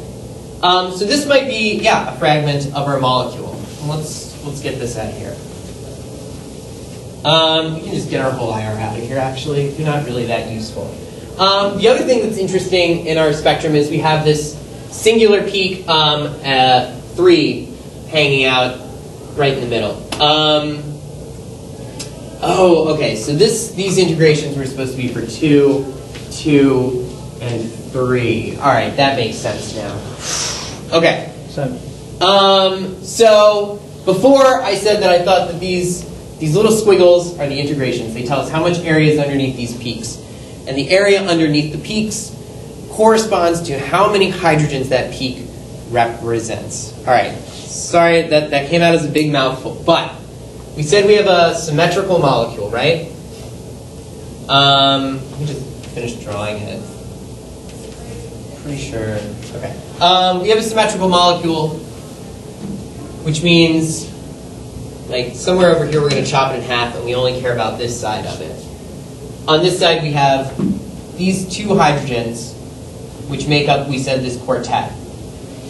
So this might be, yeah, a fragment of our molecule. Let's get this out of here. We can just get our whole IR out of here, actually. They're not really that useful. The other thing that's interesting in our spectrum is we have this singular peak 3 hanging out right in the middle. Oh, okay, so these integrations were supposed to be for 2, 2, and 3. All right, that makes sense now. Okay. 7. So before I said that I thought that these little squiggles are the integrations. They tell us how much area is underneath these peaks. And the area underneath the peaks corresponds to how many hydrogens that peak represents. All right. Sorry, that came out as a big mouthful. But we said we have a symmetrical molecule, right? Let me just finish drawing it. Pretty sure. Okay. We have a symmetrical molecule, which means, like, somewhere over here we're going to chop it in half, and we only care about this side of it. On this side we have these two hydrogens, which make up, we said, this quartet.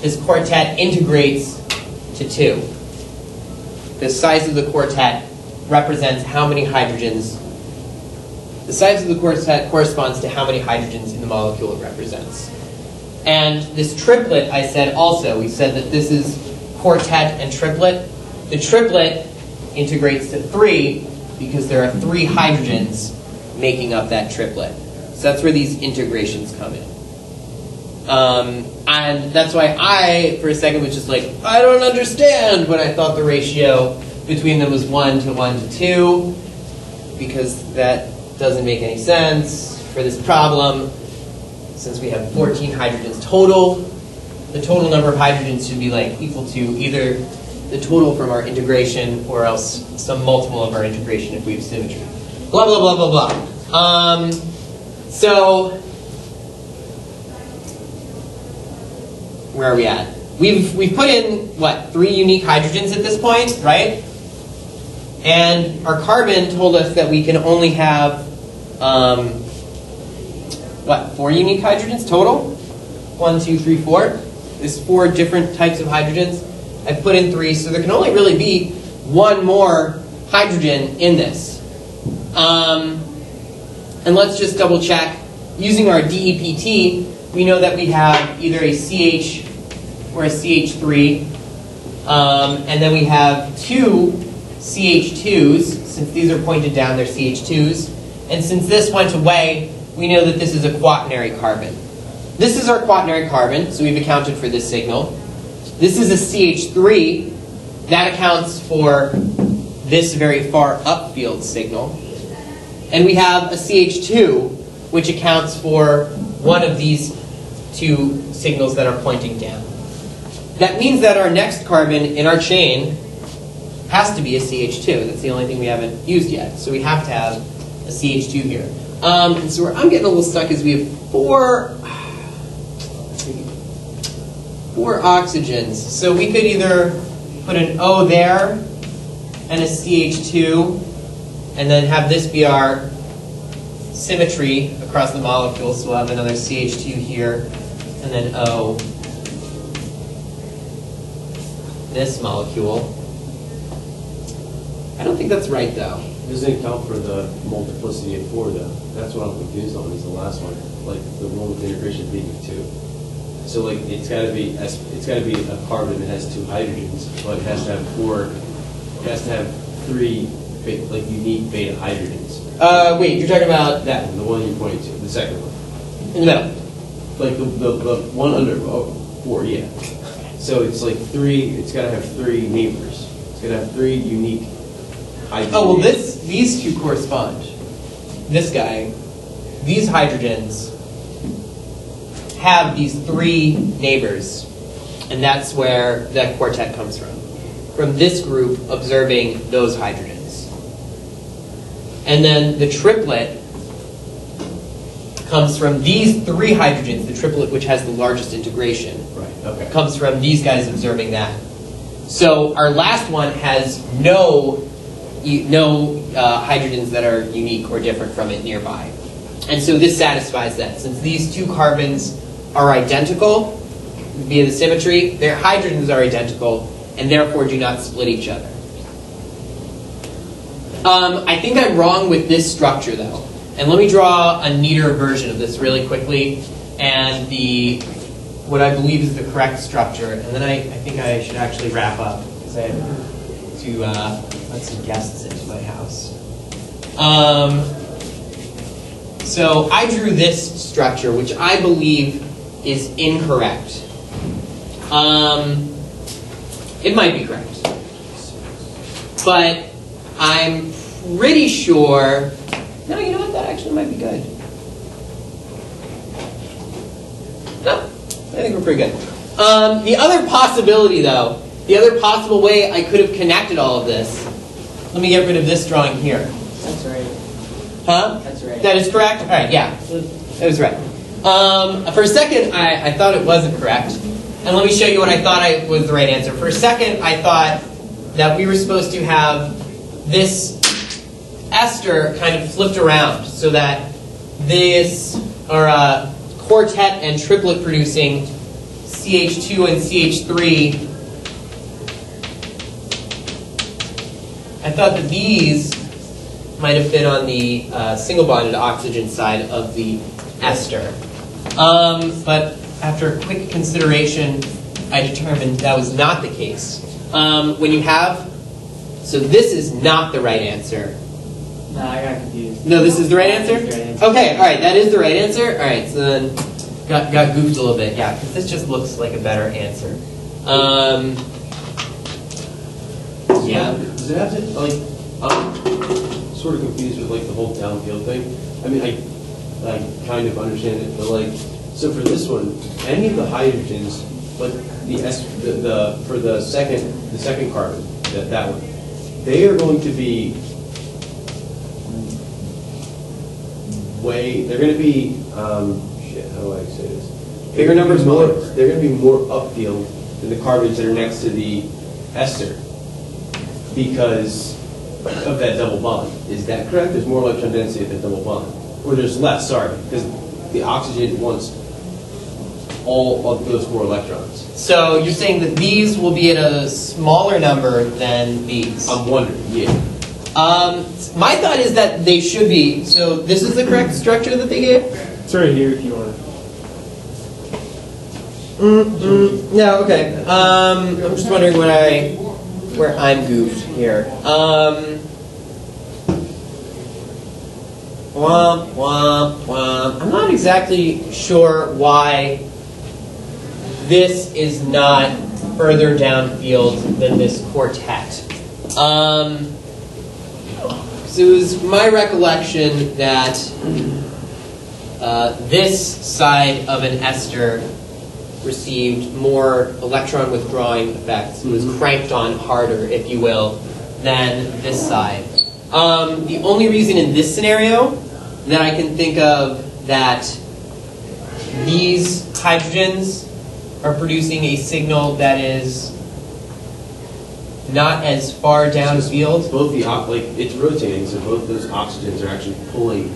This quartet integrates to 2. The size of the quartet represents how many hydrogens. The size of the quartet corresponds to how many hydrogens in the molecule it represents. And this triplet, I said also, we said that this is quartet and triplet. The triplet integrates to 3 because there are 3 hydrogens making up that triplet. So that's where these integrations come in. And that's why I, for a second, was just like, I don't understand, when I thought the ratio between them was 1 to 1 to 2, because that doesn't make any sense for this problem. Since we have 14 hydrogens total, the total number of hydrogens should be like equal to either the total from our integration or else some multiple of our integration if we have symmetry. Blah, blah, blah, blah, blah. So, where are we at? We've put in, what, 3 unique hydrogens at this point, right? And our carbon told us that we can only have, 4 unique hydrogens total? 1, 2, 3, 4. There's 4 different types of hydrogens. I've put in 3, so there can only really be 1 more hydrogen in this. And let's just double check. Using our DEPT, we know that we have either a CH or a CH3 And then we have 2 CH2s. Since these are pointed down, they're CH2s. And since this went away, we know that this is a quaternary carbon. This is our quaternary carbon, so we've accounted for this signal. This is a CH3. That accounts for this very far upfield signal. And we have a CH2, which accounts for one of these 2 signals that are pointing down. That means that our next carbon in our chain has to be a CH2. That's the only thing we haven't used yet. So we have to have a CH2 here. And so where I'm getting a little stuck is we have 4 oxygens. So we could either put an O there and a CH2, and then have this be our symmetry across the molecule. So we'll have another CH2 here, and then O, this molecule. I don't think that's right, though. It doesn't account for the multiplicity of 4, though. That's what I'm confused on, is the last one. Like, the one with integration being 2. So, like, it's got to be a carbon that has 2 hydrogens, but it has to have 3, like, unique beta hydrogens. Wait, you're talking about That one, the one you're pointing to, the second one. in the middle. Like, the one under 4, yeah. So it's like 3, it's got to have 3 neighbors. It's got to have 3 unique hydrogens. Oh, well, these 2 correspond. This guy, these hydrogens have these 3 neighbors, and that's where that quartet comes from this group observing those hydrogens. And then the triplet comes from these 3 hydrogens, the triplet which has the largest integration. Right, okay. Comes from these guys observing that. So our last one has no hydrogens that are unique or different from it nearby. And so this satisfies that. Since these 2 carbons are identical via the symmetry, their hydrogens are identical and therefore do not split each other. I think I'm wrong with this structure, though. And let me draw a neater version of this really quickly, and what I believe is the correct structure. And then I think I should actually wrap up, because I have to let some guests into my house. So I drew this structure, which I believe is incorrect. It might be correct, but I'm pretty sure. No, you know what? That actually might be good. No, I think we're pretty good. The other possibility, though, the other possible way I could have connected all of this. Let me get rid of this drawing here. That's right. Huh? That's right. That is correct? All right, yeah. That was right. For a second, I thought it wasn't correct. And let me show you what I thought was the right answer. For a second, I thought that we were supposed to have this ester kind of flipped around so that this, or quartet and triplet producing CH2 and CH3, I thought that these might have been on the single bonded oxygen side of the ester. But after quick consideration, I determined that was not the case. When you have, so this is not the right answer. No, I got confused. No, this is the right answer? That's the right answer. Okay, all right, that is the right answer. All right, so then got goofed a little bit. Yeah, because this just looks like a better answer. Yeah. Does it have to, like, I'm sort of confused with, like, the whole downfield thing. I mean, I kind of understand it, but, like, so for this one, any of the hydrogens, like, for the second carbon, that one, they are going to be they're going to be, how do I say this? Bigger numbers, smaller numbers. They're going to be more upfield than the carbons that are next to the ester because of that double bond. Is that correct? There's more electron density at that double bond. Or there's less, sorry, because the oxygen wants all of those 4 electrons. So you're saying that these will be at a smaller number than these? I'm wondering, yeah. My thought is that they should be. So this is the correct structure that they gave? It's right here if you want. No, okay. I'm just wondering where I'm goofed here. Womp, womp, womp. I'm not exactly sure why this is not further downfield than this quartet. So it was my recollection that this side of an ester received more electron withdrawing effects. It was cranked on harder, if you will, than this side. The only reason in this scenario that I can think of that these hydrogens are producing a signal that is not as far downfield. Both the it's rotating, so both those oxygens are actually pulling,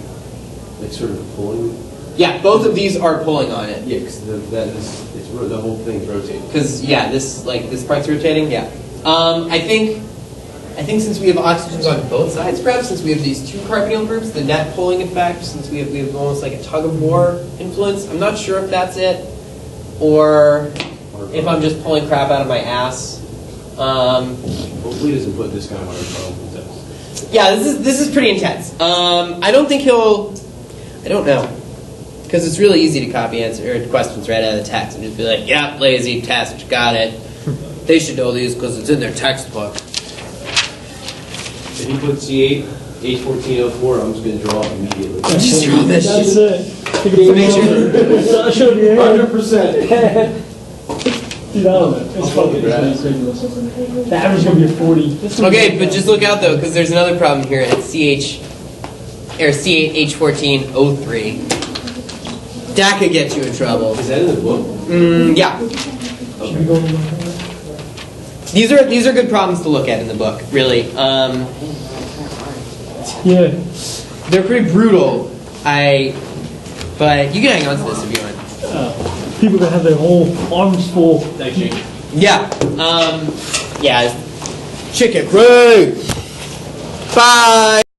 like sort of pulling. Yeah, both of these are pulling on it. Yeah, because the whole thing's rotating. Because yeah, this part's rotating. Yeah. I think since we have oxygens on both sides, perhaps since we have these two carbonyl groups, the net pulling effect, since we have almost like a tug of war influence. I'm not sure if that's it, or if I'm just pulling crap out of my ass. Hopefully, he doesn't put this kind of hard on the test. Yeah, this is pretty intense. I don't think he'll. I don't know. Because it's really easy to copy answer questions right out of the text and just be like, "Yeah, lazy test, got it." They should know these because it's in their textbook. If you put C8, H14O4, I'm just going to draw it immediately. Just draw that That's shit. it. Make sure. I showed you. 100%. Dude, I don't know. It's fucking ridiculous. The average is gonna be a 40. Okay, but just look out though, because there's another problem here at C8H14O3. That could get you in trouble. Is that in the book? Yeah. Should we go in These are good problems to look at in the book, really. Yeah. They're pretty brutal. But you can hang on to this if you want. People that have their whole arms full. Thanks, Jake. Yeah. Yeah. Chicken. Great. Bye.